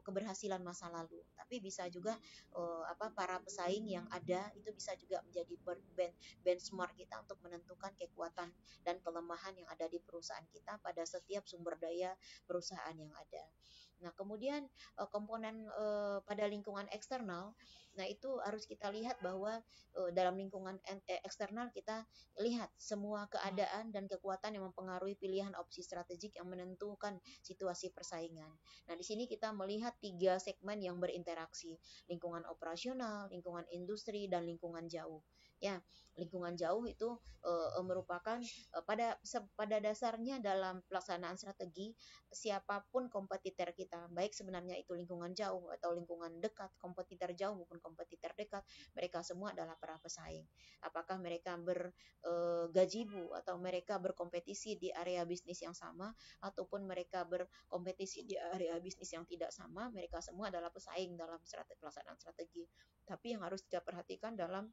[SPEAKER 1] keberhasilan masa lalu, tapi bisa juga para pesaing yang ada itu bisa juga menjadi benchmark kita untuk menentukan kekuatan dan kelemahan yang ada di perusahaan kita pada setiap sumber daya perusahaan yang ada. Nah, kemudian komponen pada lingkungan eksternal, nah itu harus kita lihat bahwa dalam lingkungan eksternal kita lihat semua keadaan dan kekuatan yang mempengaruhi pilihan opsi strategik yang menentukan situasi persaingan. Nah, di sini kita melihat 3 segmen yang berinteraksi, lingkungan operasional, lingkungan industri, dan lingkungan jauh. Ya, lingkungan jauh itu merupakan pada dasarnya dalam pelaksanaan strategi, siapapun kompetitor kita, baik sebenarnya itu lingkungan jauh atau lingkungan dekat, kompetitor jauh maupun kompetitor dekat, mereka semua adalah para pesaing. Apakah mereka gajibu atau mereka berkompetisi di area bisnis yang sama ataupun mereka berkompetisi di area bisnis yang tidak sama, mereka semua adalah pesaing dalam pelaksanaan strategi. Tapi yang harus kita perhatikan dalam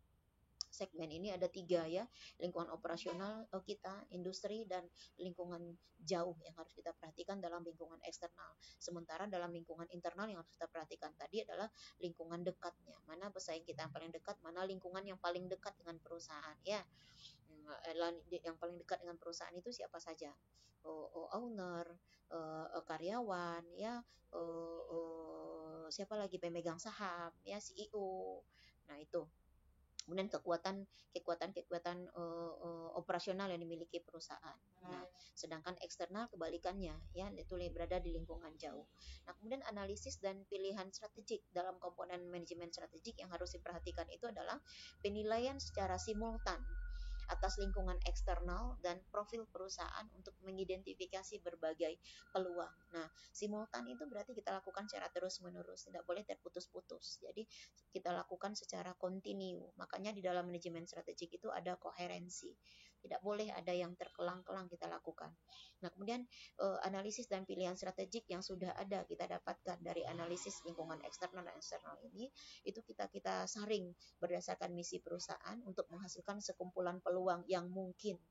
[SPEAKER 1] segmen ini ada 3 ya, lingkungan operasional kita, industri, dan lingkungan jauh yang harus kita perhatikan dalam lingkungan eksternal. Sementara dalam lingkungan internal yang harus kita perhatikan tadi adalah lingkungan dekatnya, mana pesaing kita yang paling dekat, mana lingkungan yang paling dekat dengan perusahaan ya. Yang paling dekat dengan perusahaan itu siapa saja, owner, karyawan ya, siapa lagi, pemegang saham ya, CEO. Nah itu kemudian kekuatan operasional yang dimiliki perusahaan. Nah, sedangkan eksternal kebalikannya ya, itu berada di lingkungan jauh. Nah, kemudian analisis dan pilihan strategik dalam komponen manajemen strategik yang harus diperhatikan itu adalah penilaian secara simultan atas lingkungan eksternal dan profil perusahaan untuk mengidentifikasi berbagai peluang. Nah, simultan itu berarti kita lakukan secara terus-menerus, tidak boleh terputus-putus. Jadi, kita lakukan secara kontinu. Makanya di dalam manajemen strategik itu ada koherensi. Tidak boleh ada yang terkelang-kelang kita lakukan. Nah, kemudian analisis dan pilihan strategik yang sudah ada kita dapatkan dari analisis lingkungan eksternal dan eksternal ini, itu kita saring berdasarkan misi perusahaan untuk menghasilkan sekumpulan peluang yang mungkin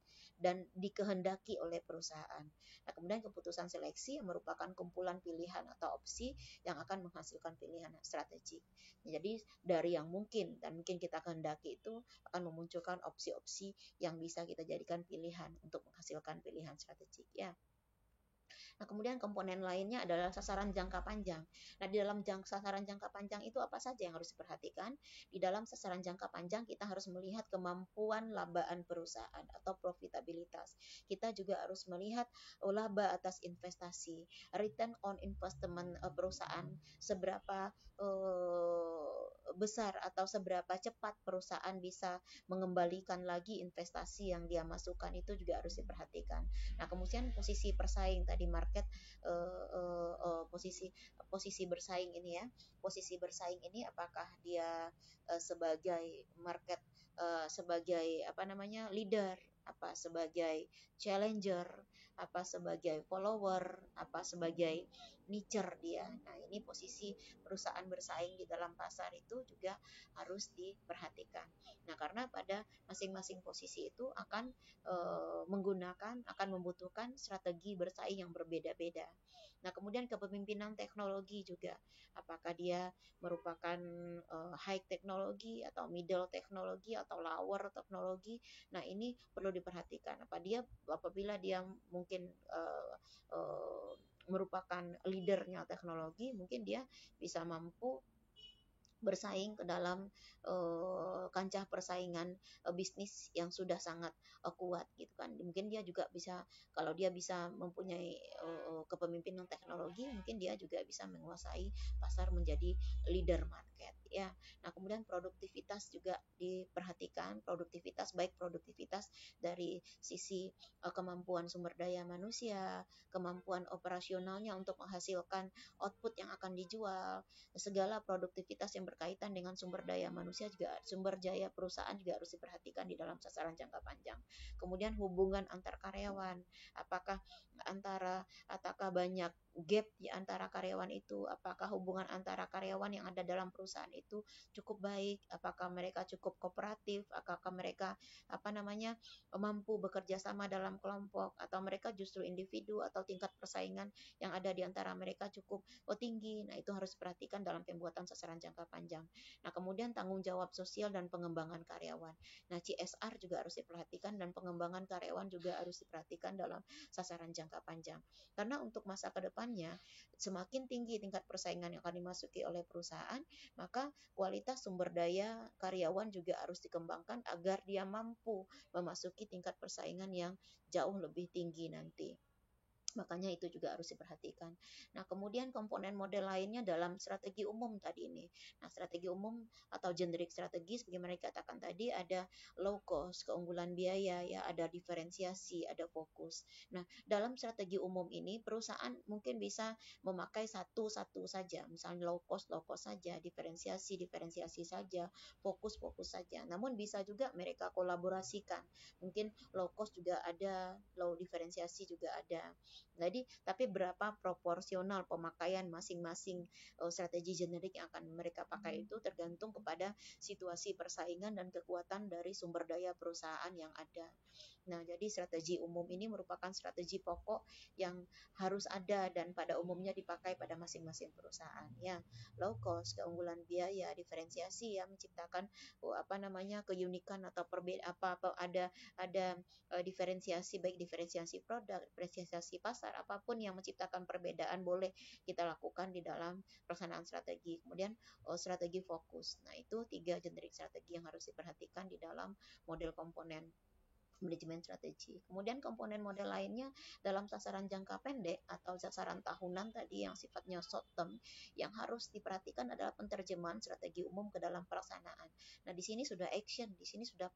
[SPEAKER 1] dan dikehendaki oleh perusahaan. Nah, kemudian keputusan seleksi merupakan kumpulan pilihan atau opsi yang akan menghasilkan pilihan strategi. Jadi dari yang mungkin dan mungkin kita kehendaki itu akan memunculkan opsi-opsi yang bisa kita jadikan pilihan untuk menghasilkan pilihan strategik ya. Nah, kemudian komponen lainnya adalah sasaran jangka panjang. Nah, di dalam sasaran jangka panjang itu apa saja yang harus diperhatikan? Di dalam sasaran jangka panjang kita harus melihat kemampuan labaan perusahaan atau profitabilitas. Kita juga harus melihat laba atas investasi, return on investment perusahaan, seberapa besar atau seberapa cepat perusahaan bisa mengembalikan lagi investasi yang dia masukkan, itu juga harus diperhatikan. Nah, kemudian posisi persaing tadi, market, posisi bersaing ini ya, posisi bersaing ini apakah dia sebagai market, sebagai leader, sebagai challenger, apa sebagai follower, apa sebagai nicher dia. Nah, ini posisi perusahaan bersaing di dalam pasar itu juga harus diperhatikan. Nah, karena pada masing-masing posisi itu akan akan membutuhkan strategi bersaing yang berbeda-beda. Nah, kemudian kepemimpinan teknologi juga, apakah dia merupakan high teknologi atau middle teknologi atau lower teknologi. Nah, ini perlu diperhatikan. Apabila dia mungkin merupakan leadernya teknologi, mungkin dia bisa mampu bersaing ke dalam kancah persaingan bisnis yang sudah sangat kuat gitu kan. Mungkin dia juga bisa, kalau dia bisa mempunyai kepemimpinan teknologi, mungkin dia juga bisa menguasai pasar menjadi leader market ya. Nah, kemudian produktivitas juga diperhatikan, baik produktivitas dari sisi kemampuan sumber daya manusia, kemampuan operasionalnya untuk menghasilkan output yang akan dijual, segala produktivitas yang berkaitan dengan sumber daya manusia juga, sumber daya perusahaan juga harus diperhatikan di dalam sasaran jangka panjang. Kemudian hubungan antar karyawan, apakah banyak gap di antara karyawan itu, apakah hubungan antara karyawan yang ada dalam perusahaan itu cukup baik, apakah mereka cukup kooperatif, apakah mereka mampu bekerja sama dalam kelompok, atau mereka justru individu, atau tingkat persaingan yang ada di antara mereka cukup tinggi. Nah, itu harus diperhatikan dalam pembuatan sasaran jangka panjang. Nah, kemudian tanggung jawab sosial dan pengembangan karyawan. Nah, CSR juga harus diperhatikan, dan pengembangan karyawan juga harus diperhatikan dalam sasaran jangka panjang. Karena untuk masa kedepannya, semakin tinggi tingkat persaingan yang akan dimasuki oleh perusahaan, maka kualitas sumber daya karyawan juga harus dikembangkan agar dia mampu memasuki tingkat persaingan yang jauh lebih tinggi nanti. Makanya itu juga harus diperhatikan. Nah, kemudian komponen model lainnya dalam strategi umum tadi ini. Nah, strategi umum atau generic strategi sebagaimana dikatakan tadi, ada low cost, keunggulan biaya ya, ada diferensiasi, ada fokus. Nah, dalam strategi umum ini perusahaan mungkin bisa memakai satu-satu saja, misalnya low cost saja, diferensiasi saja, fokus saja. Namun bisa juga mereka kolaborasikan. Mungkin low cost juga ada, low diferensiasi juga ada. Jadi, tapi berapa proporsional pemakaian masing-masing strategi generik yang akan mereka pakai itu tergantung kepada situasi persaingan dan kekuatan dari sumber daya perusahaan yang ada. Nah, jadi strategi umum ini merupakan strategi pokok yang harus ada dan pada umumnya dipakai pada masing-masing perusahaan. Ya, low cost, keunggulan biaya, diferensiasi yang menciptakan keunikan atau ada diferensiasi, baik diferensiasi produk, diferensiasi pasar, apapun yang menciptakan perbedaan boleh kita lakukan di dalam pelaksanaan strategi. Kemudian strategi fokus. Nah, itu 3 generik strategi yang harus diperhatikan di dalam model komponen manajemen strategi. Kemudian komponen model lainnya dalam sasaran jangka pendek atau sasaran tahunan tadi yang sifatnya short term, yang harus diperhatikan adalah penerjemahan strategi umum ke dalam pelaksanaan. Nah, di sini sudah action, di sini sudah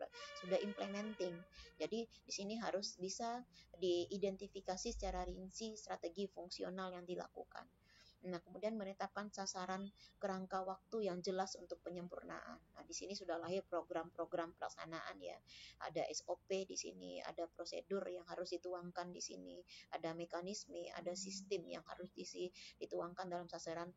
[SPEAKER 1] implementing. Jadi di sini harus bisa diidentifikasi secara rinci strategi fungsional yang dilakukan. Nah, kemudian menetapkan sasaran kerangka waktu yang jelas untuk penyempurnaan. Nah, di sini sudah lahir program-program pelaksanaan ya. Ada SOP di sini, ada prosedur yang harus dituangkan di sini, ada mekanisme, ada sistem yang harus dituangkan dalam sasaran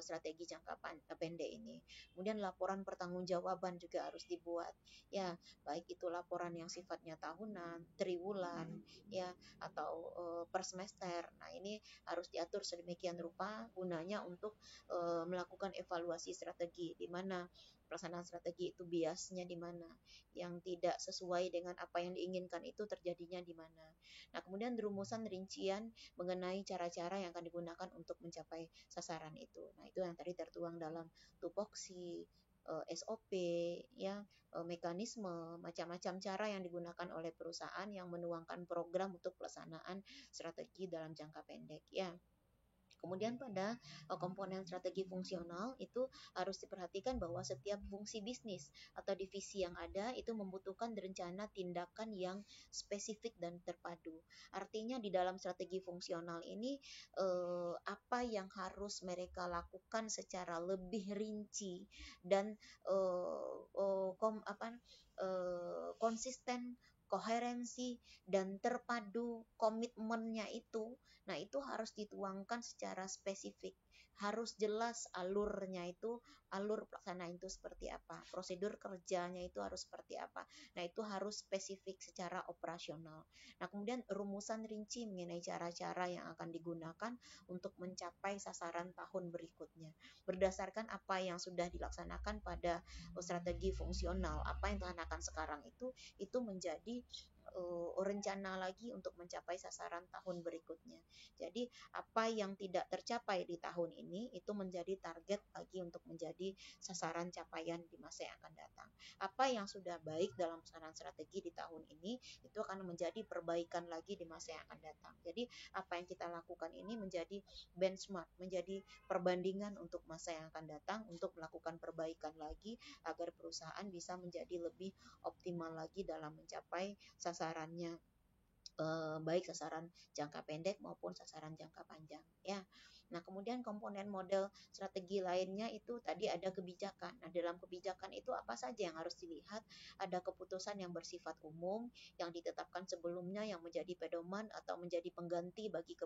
[SPEAKER 1] strategi jangka pendek ini. Kemudian laporan pertanggungjawaban juga harus dibuat. Ya, baik itu laporan yang sifatnya tahunan, triwulan, ya, atau per semester. Nah, ini harus diatur sedemikian rupa gunanya untuk melakukan evaluasi strategi, di mana pelaksanaan strategi itu biasnya di mana, yang tidak sesuai dengan apa yang diinginkan itu terjadinya di mana. Nah, kemudian rumusan rincian mengenai cara-cara yang akan digunakan untuk mencapai sasaran itu. Nah, itu yang tadi tertuang dalam tupoksi, SOP, ya, mekanisme, macam-macam cara yang digunakan oleh perusahaan yang menuangkan program untuk pelaksanaan strategi dalam jangka pendek, ya. Kemudian pada komponen strategi fungsional itu harus diperhatikan bahwa setiap fungsi bisnis atau divisi yang ada itu membutuhkan rencana tindakan yang spesifik dan terpadu. Artinya di dalam strategi fungsional ini apa yang harus mereka lakukan secara lebih rinci dan konsisten koherensi dan terpadu komitmennya itu, nah itu harus dituangkan secara spesifik. Harus jelas alurnya itu, alur pelaksanaan itu seperti apa, prosedur kerjanya itu harus seperti apa. Nah itu harus spesifik secara operasional. Nah kemudian rumusan rinci mengenai cara-cara yang akan digunakan untuk mencapai sasaran tahun berikutnya. Berdasarkan apa yang sudah dilaksanakan pada strategi fungsional, apa yang dilaksanakan sekarang itu menjadi rencana lagi untuk mencapai sasaran tahun berikutnya. Jadi apa yang tidak tercapai di tahun ini itu menjadi target lagi untuk menjadi sasaran capaian di masa yang akan datang. Apa yang sudah baik dalam pelaksanaan strategi di tahun ini itu akan menjadi perbaikan lagi di masa yang akan datang. Jadi apa yang kita lakukan ini menjadi benchmark, menjadi perbandingan untuk masa yang akan datang untuk melakukan perbaikan lagi agar perusahaan bisa menjadi lebih optimal lagi dalam mencapai sasarannya, baik sasaran jangka pendek maupun sasaran jangka panjang ya. Nah, kemudian komponen model strategi lainnya itu tadi ada kebijakan. Nah, dalam kebijakan itu apa saja yang harus dilihat? Ada keputusan yang bersifat umum yang ditetapkan sebelumnya yang menjadi pedoman atau menjadi pengganti bagi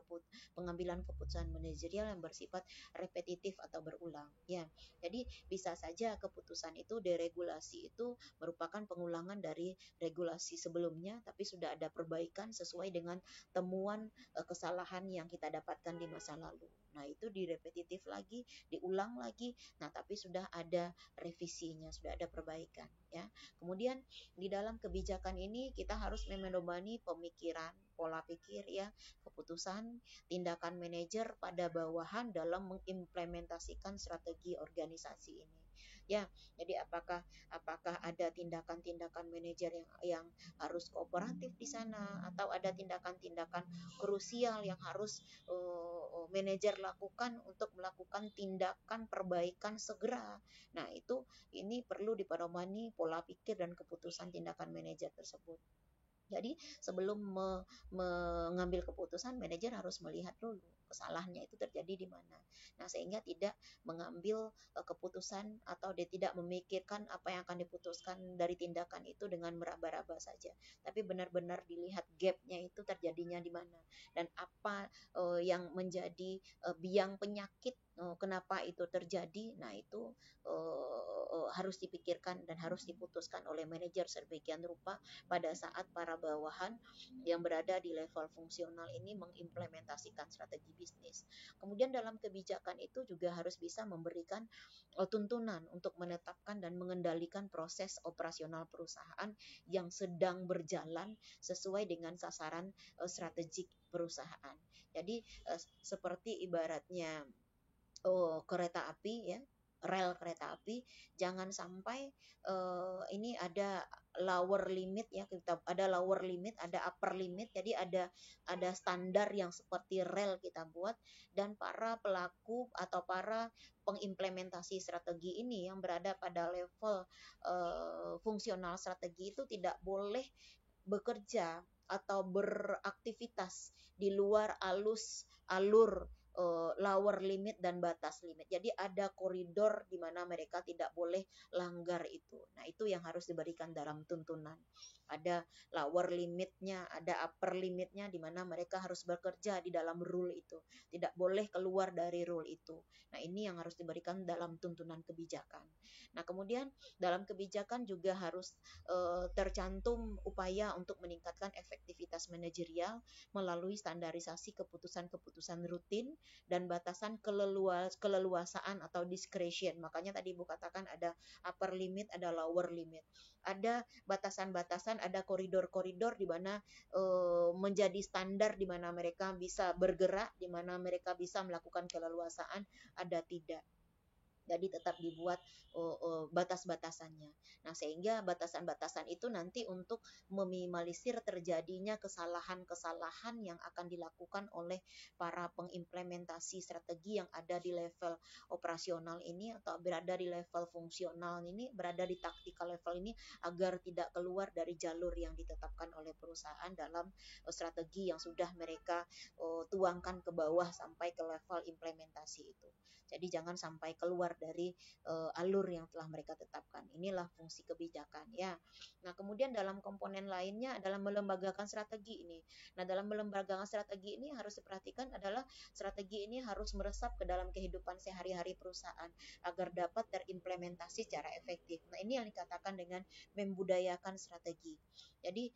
[SPEAKER 1] pengambilan keputusan manajerial yang bersifat repetitif atau berulang ya. Jadi bisa saja keputusan itu deregulasi itu merupakan pengulangan dari regulasi sebelumnya tapi sudah ada perbaikan sesuai dengan temuan kesalahan yang kita dapatkan di masa lalu. Nah, itu direpetitif lagi, diulang lagi. Nah, tapi sudah ada revisinya, sudah ada perbaikan ya. Kemudian di dalam kebijakan ini kita harus memedomani pemikiran, pola pikir ya, keputusan, tindakan manajer pada bawahan dalam mengimplementasikan strategi organisasi ini. Ya, jadi apakah ada tindakan-tindakan manajer yang harus kooperatif di sana atau ada tindakan-tindakan krusial yang harus manajer lakukan untuk melakukan tindakan perbaikan segera. Nah, ini perlu dipedomani pola pikir dan keputusan tindakan manajer tersebut. Jadi sebelum mengambil keputusan, manajer harus melihat dulu kesalahannya itu terjadi di mana. Nah, sehingga tidak mengambil keputusan atau dia tidak memikirkan apa yang akan diputuskan dari tindakan itu dengan meraba-raba saja. Tapi benar-benar dilihat gap-nya itu terjadinya di mana dan apa yang menjadi biang penyakit kenapa itu terjadi. Nah, itu harus dipikirkan dan harus diputuskan oleh manajer sedemikian rupa pada saat para bawahan yang berada di level fungsional ini mengimplementasikan strategi bisnis. Kemudian dalam kebijakan itu juga harus bisa memberikan tuntunan untuk menetapkan dan mengendalikan proses operasional perusahaan yang sedang berjalan sesuai dengan sasaran strategik perusahaan. Jadi seperti ibaratnya kereta api ya, rel kereta api, jangan sampai ini ada lower limit ya, kita ada lower limit, ada upper limit, jadi ada standar yang seperti rel kita buat dan para pelaku atau para pengimplementasi strategi ini yang berada pada level fungsional strategi itu tidak boleh bekerja atau beraktivitas di luar alur lower limit dan batas limit. Jadi ada koridor di mana mereka tidak boleh langgar itu. Nah, itu yang harus diberikan dalam tuntunan. Ada lower limitnya, ada upper limitnya di mana mereka harus bekerja di dalam rule itu. Tidak boleh keluar dari rule itu. Nah, ini yang harus diberikan dalam tuntunan kebijakan. Nah, kemudian dalam kebijakan juga harus tercantum upaya untuk meningkatkan efektivitas manajerial melalui standarisasi keputusan-keputusan rutin dan batasan keleluasaan atau discretion. Makanya tadi Ibu katakan ada upper limit, ada lower limit. Ada batasan-batasan, ada koridor-koridor di mana menjadi standar di mana mereka bisa bergerak, di mana mereka bisa melakukan keleluasaan, ada tidak. Jadi tetap dibuat batas-batasannya. Nah, sehingga batasan-batasan itu nanti untuk meminimalisir terjadinya kesalahan-kesalahan yang akan dilakukan oleh para pengimplementasi strategi yang ada di level operasional ini atau berada di level fungsional ini, berada di taktikal level ini agar tidak keluar dari jalur yang ditetapkan oleh perusahaan dalam strategi yang sudah mereka tuangkan ke bawah sampai ke level implementasi itu. Jadi jangan sampai keluar keluar dari alur yang telah mereka tetapkan. Inilah fungsi kebijakan ya. Nah, kemudian dalam komponen lainnya adalah melembagakan strategi ini. Nah, dalam melembagakan strategi ini harus diperhatikan adalah strategi ini harus meresap ke dalam kehidupan sehari-hari perusahaan agar dapat terimplementasi secara efektif. Nah, ini yang dikatakan dengan membudayakan strategi. Jadi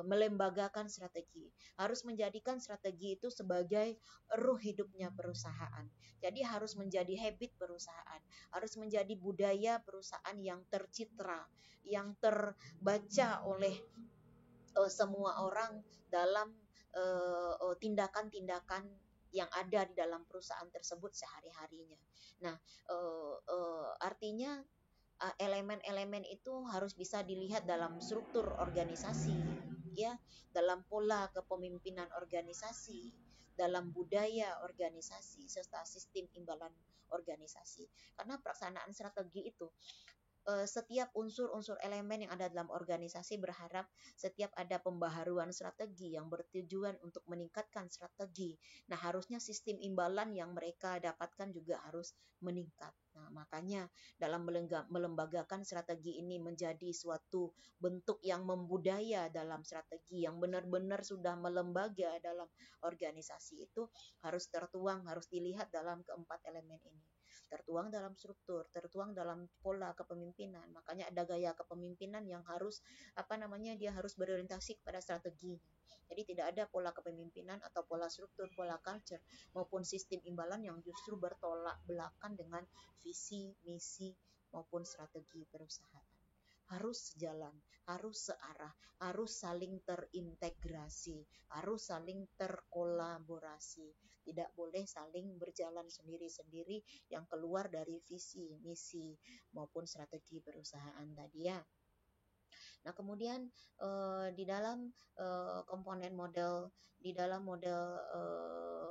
[SPEAKER 1] melembagakan strategi, harus menjadikan strategi itu sebagai ruh hidupnya perusahaan. Jadi harus menjadi habit perusahaan, harus menjadi budaya perusahaan yang tercitra, yang terbaca oleh semua orang dalam tindakan-tindakan yang ada di dalam perusahaan tersebut sehari-harinya. Nah, artinya elemen-elemen itu harus bisa dilihat dalam struktur organisasi, ya, dalam pola kepemimpinan organisasi, dalam budaya organisasi, serta sistem imbalan organisasi. Karena pelaksanaan strategi itu setiap unsur-unsur elemen yang ada dalam organisasi berharap setiap ada pembaharuan strategi yang bertujuan untuk meningkatkan strategi. Nah, harusnya sistem imbalan yang mereka dapatkan juga harus meningkat. Nah, makanya dalam melembagakan strategi ini menjadi suatu bentuk yang membudaya dalam strategi yang benar-benar sudah melembaga dalam organisasi itu harus tertuang, harus dilihat dalam keempat elemen ini. Tertuang dalam struktur, tertuang dalam pola kepemimpinan. Makanya ada gaya kepemimpinan yang harus dia harus berorientasi kepada strateginya. Jadi tidak ada pola kepemimpinan atau pola struktur, pola culture maupun sistem imbalan yang justru bertolak belakang dengan visi, misi maupun strategi perusahaan. Harus sejalan, harus searah, harus saling terintegrasi, harus saling terkolaborasi. Tidak boleh saling berjalan sendiri-sendiri yang keluar dari visi, misi maupun strategi perusahaan tadi ya. Nah, kemudian di dalam komponen model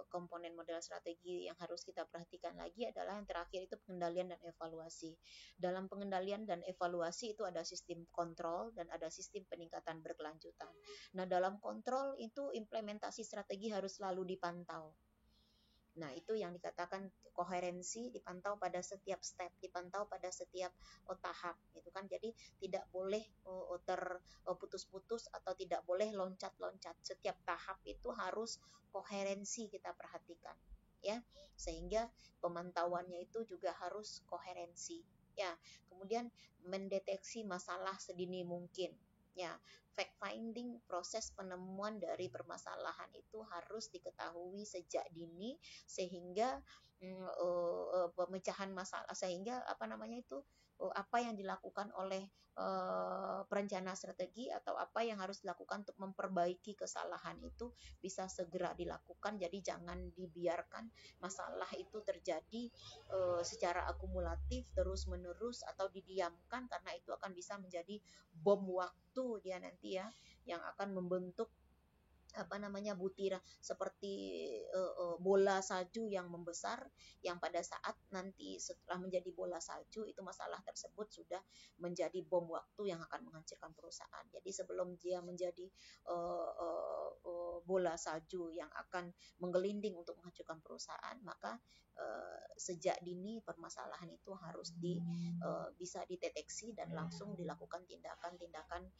[SPEAKER 1] komponen model strategi yang harus kita perhatikan lagi adalah yang terakhir itu pengendalian dan evaluasi. Dalam pengendalian dan evaluasi itu ada sistem kontrol dan ada sistem peningkatan berkelanjutan. Nah, dalam kontrol itu implementasi strategi harus selalu dipantau. Nah, itu yang dikatakan koherensi dipantau pada setiap step, dipantau pada setiap tahap, gitu kan. Jadi tidak boleh terputus-putus atau tidak boleh loncat-loncat. Setiap tahap itu harus koherensi kita perhatikan, ya. Sehingga pemantauannya itu juga harus koherensi, ya. Kemudian mendeteksi masalah sedini mungkin, ya. Fact finding, proses penemuan dari permasalahan itu harus diketahui sejak dini sehingga pemecahan masalah, sehingga apa yang dilakukan oleh perencana strategi atau apa yang harus dilakukan untuk memperbaiki kesalahan itu bisa segera dilakukan. Jadi jangan dibiarkan masalah itu terjadi secara akumulatif terus menerus atau didiamkan, karena itu akan bisa menjadi bom waktu dia nanti ya, yang akan membentuk butiran seperti bola salju yang membesar, yang pada saat nanti setelah menjadi bola salju itu masalah tersebut sudah menjadi bom waktu yang akan menghancurkan perusahaan. Jadi sebelum dia menjadi bola salju yang akan menggelinding untuk menghancurkan perusahaan, maka sejak dini permasalahan itu harus bisa dideteksi dan langsung dilakukan tindakan-tindakan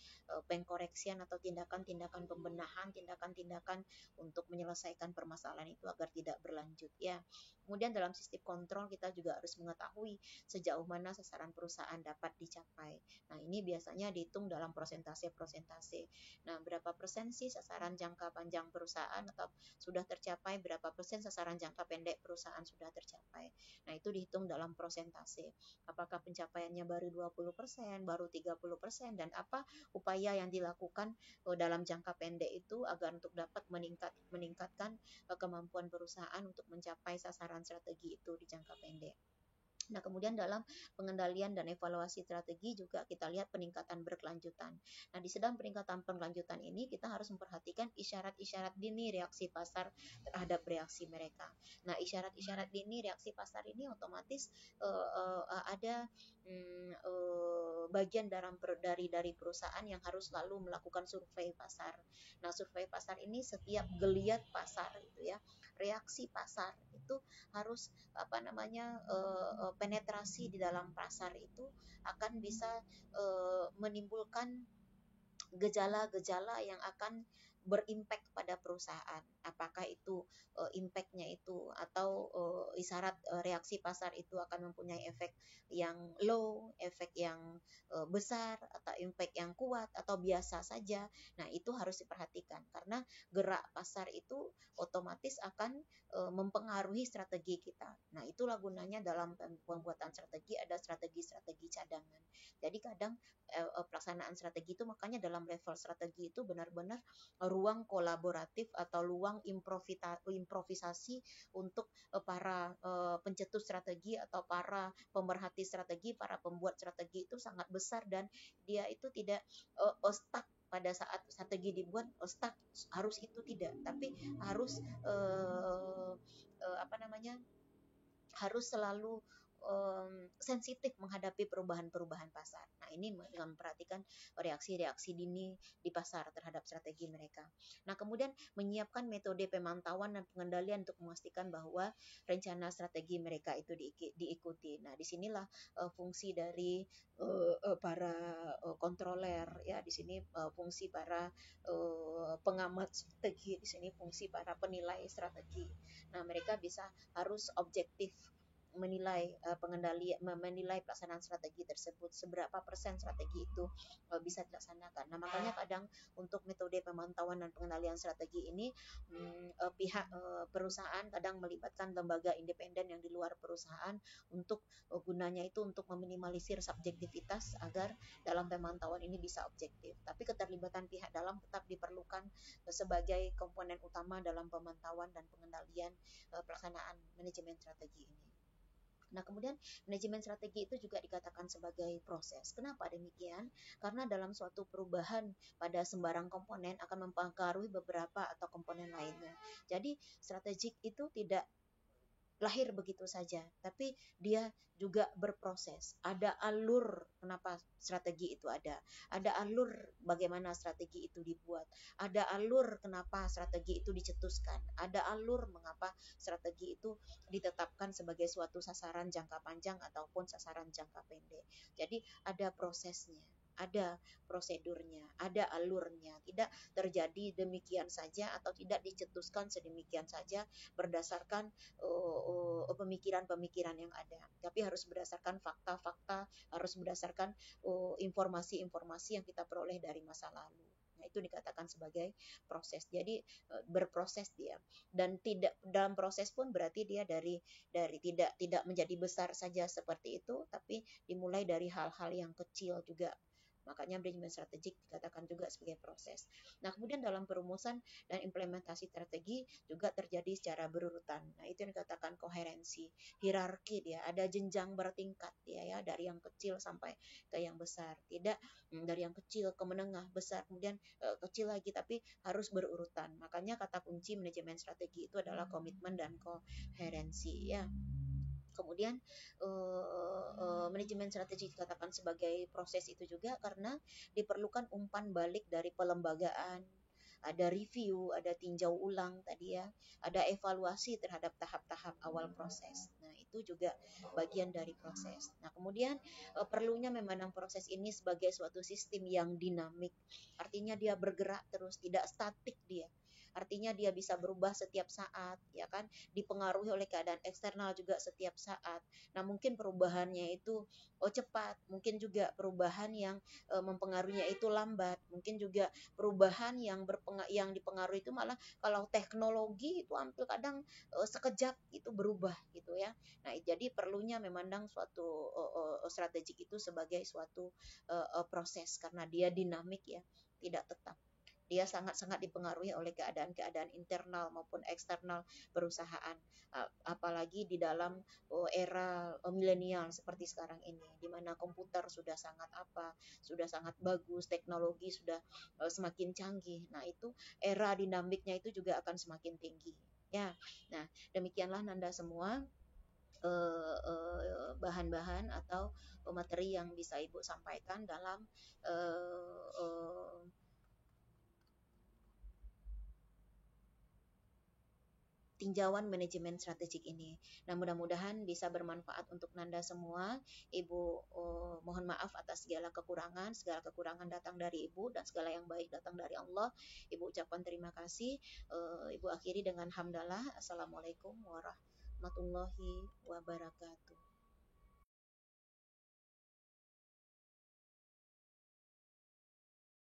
[SPEAKER 1] pengkoreksian atau tindakan-tindakan pembenahan, tindakan-tindakan untuk menyelesaikan permasalahan itu agar tidak berlanjut ya. Kemudian dalam sistem kontrol kita juga harus mengetahui sejauh mana sasaran perusahaan dapat dicapai. Nah, ini biasanya dihitung dalam persentase. Nah, berapa persen sih sasaran jangka panjang perusahaan atau sudah tercapai, berapa persen sasaran jangka pendek perusahaan sudah tercapai. Nah, itu dihitung dalam persentase. Apakah pencapaiannya baru 20%, baru 30%, dan apa upaya yang dilakukan dalam jangka pendek itu agar untuk dapat meningkatkan kemampuan perusahaan untuk mencapai sasaran strategi itu di jangka pendek. Nah, kemudian dalam pengendalian dan evaluasi strategi juga kita lihat peningkatan berkelanjutan. Nah, di sedang peningkatan berkelanjutan ini kita harus memperhatikan isyarat-isyarat dini reaksi pasar terhadap reaksi mereka. Nah, isyarat-isyarat dini reaksi pasar ini otomatis ada bagian dari perusahaan yang harus selalu melakukan survei pasar. Nah, survei pasar ini setiap geliat pasar itu ya, reaksi pasar itu harus penetrasi di dalam pasar itu akan bisa menimbulkan gejala-gejala yang akan berimpact pada perusahaan. Apakah itu impactnya itu atau isyarat reaksi pasar itu akan mempunyai efek yang low, efek yang besar, atau impact yang kuat, atau biasa saja. Nah, itu harus diperhatikan karena gerak pasar itu otomatis akan mempengaruhi strategi kita. Nah, itulah gunanya dalam pembuatan strategi ada strategi-strategi cadangan. Jadi kadang pelaksanaan strategi itu makanya dalam level strategi itu benar-benar ruang kolaboratif atau ruang improvisasi untuk para pencetus strategi atau para pemerhati strategi, para pembuat strategi itu sangat besar, dan dia itu tidak stuck pada saat strategi dibuat stuck harus itu, tidak, tapi harus harus selalu sensitif menghadapi perubahan-perubahan pasar. Nah, ini dengan memperhatikan reaksi-reaksi dini di pasar terhadap strategi mereka. Nah, kemudian menyiapkan metode pemantauan dan pengendalian untuk memastikan bahwa rencana strategi mereka itu diikuti. Nah, disinilah fungsi dari para kontroler, ya, di sini fungsi para pengamat strategi, di sini fungsi para penilai strategi. Nah, mereka bisa harus objektif menilai menilai pelaksanaan strategi tersebut, seberapa persen strategi itu bisa dilaksanakan. Nah, makanya kadang untuk metode pemantauan dan pengendalian strategi ini pihak perusahaan kadang melibatkan lembaga independen yang di luar perusahaan untuk gunanya itu untuk meminimalisir subjektivitas agar dalam pemantauan ini bisa objektif. Tapi keterlibatan pihak dalam tetap diperlukan sebagai komponen utama dalam pemantauan dan pengendalian pelaksanaan manajemen strategi ini. Nah, kemudian manajemen strategi itu juga dikatakan sebagai proses. Kenapa demikian? Karena dalam suatu perubahan pada sembarang komponen akan mempengaruhi beberapa atau komponen lainnya. Jadi, strategik itu tidak lahir begitu saja, tapi dia juga berproses. Ada alur kenapa strategi itu ada alur bagaimana strategi itu dibuat, ada alur kenapa strategi itu dicetuskan, ada alur mengapa strategi itu ditetapkan sebagai suatu sasaran jangka panjang ataupun sasaran jangka pendek. Jadi ada prosesnya, ada prosedurnya, ada alurnya, tidak terjadi demikian saja atau tidak dicetuskan sedemikian saja berdasarkan pemikiran-pemikiran yang ada, tapi harus berdasarkan fakta-fakta, harus berdasarkan informasi-informasi yang kita peroleh dari masa lalu. Nah, itu dikatakan sebagai proses. Jadi berproses dia, dan tidak dalam proses pun berarti dia dari tidak menjadi besar saja seperti itu, tapi dimulai dari hal-hal yang kecil juga. Makanya manajemen strategik dikatakan juga sebagai proses. Nah, kemudian dalam perumusan dan implementasi strategi juga terjadi secara berurutan. Nah, itu yang dikatakan koherensi, hierarki dia, ada jenjang bertingkat dia, ya, dari yang kecil sampai ke yang besar. Tidak dari yang kecil ke menengah, besar, kemudian kecil lagi, tapi harus berurutan. Makanya kata kunci manajemen strategi itu adalah komitmen dan koherensi, ya. Kemudian manajemen strategi dikatakan sebagai proses itu juga karena diperlukan umpan balik dari pelembagaan, ada review, ada tinjau ulang tadi, ya, ada evaluasi terhadap tahap-tahap awal proses. Nah, itu juga bagian dari proses. Nah, kemudian perlunya memandang proses ini sebagai suatu sistem yang dinamik. Artinya dia bergerak terus, tidak statik dia. Artinya dia bisa berubah setiap saat, ya kan? Dipengaruhi oleh keadaan eksternal juga setiap saat. Nah, mungkin perubahannya itu cepat, mungkin juga perubahan yang mempengaruhinya itu lambat, mungkin juga perubahan yang dipengaruhi itu malah kalau teknologi itu hampir kadang sekejap itu berubah gitu, ya. Nah, jadi perlunya memandang suatu strategik itu sebagai suatu proses karena dia dinamik, ya, tidak tetap. Dia sangat-sangat dipengaruhi oleh keadaan-keadaan internal maupun eksternal perusahaan. Apalagi di dalam era milenial seperti sekarang ini, di mana komputer sudah sangat bagus, teknologi sudah semakin canggih. Nah, itu era dinamiknya itu juga akan semakin tinggi, ya. Nah, demikianlah Nanda semua bahan-bahan atau materi yang bisa Ibu sampaikan dalam tinjauan manajemen strategik ini. Nah, mudah-mudahan bisa bermanfaat untuk Nanda semua. Ibu mohon maaf atas segala kekurangan datang dari Ibu dan segala yang baik datang dari Allah. Ibu ucapkan terima kasih. Ibu akhiri dengan hamdalah. Assalamualaikum warahmatullahi wabarakatuh.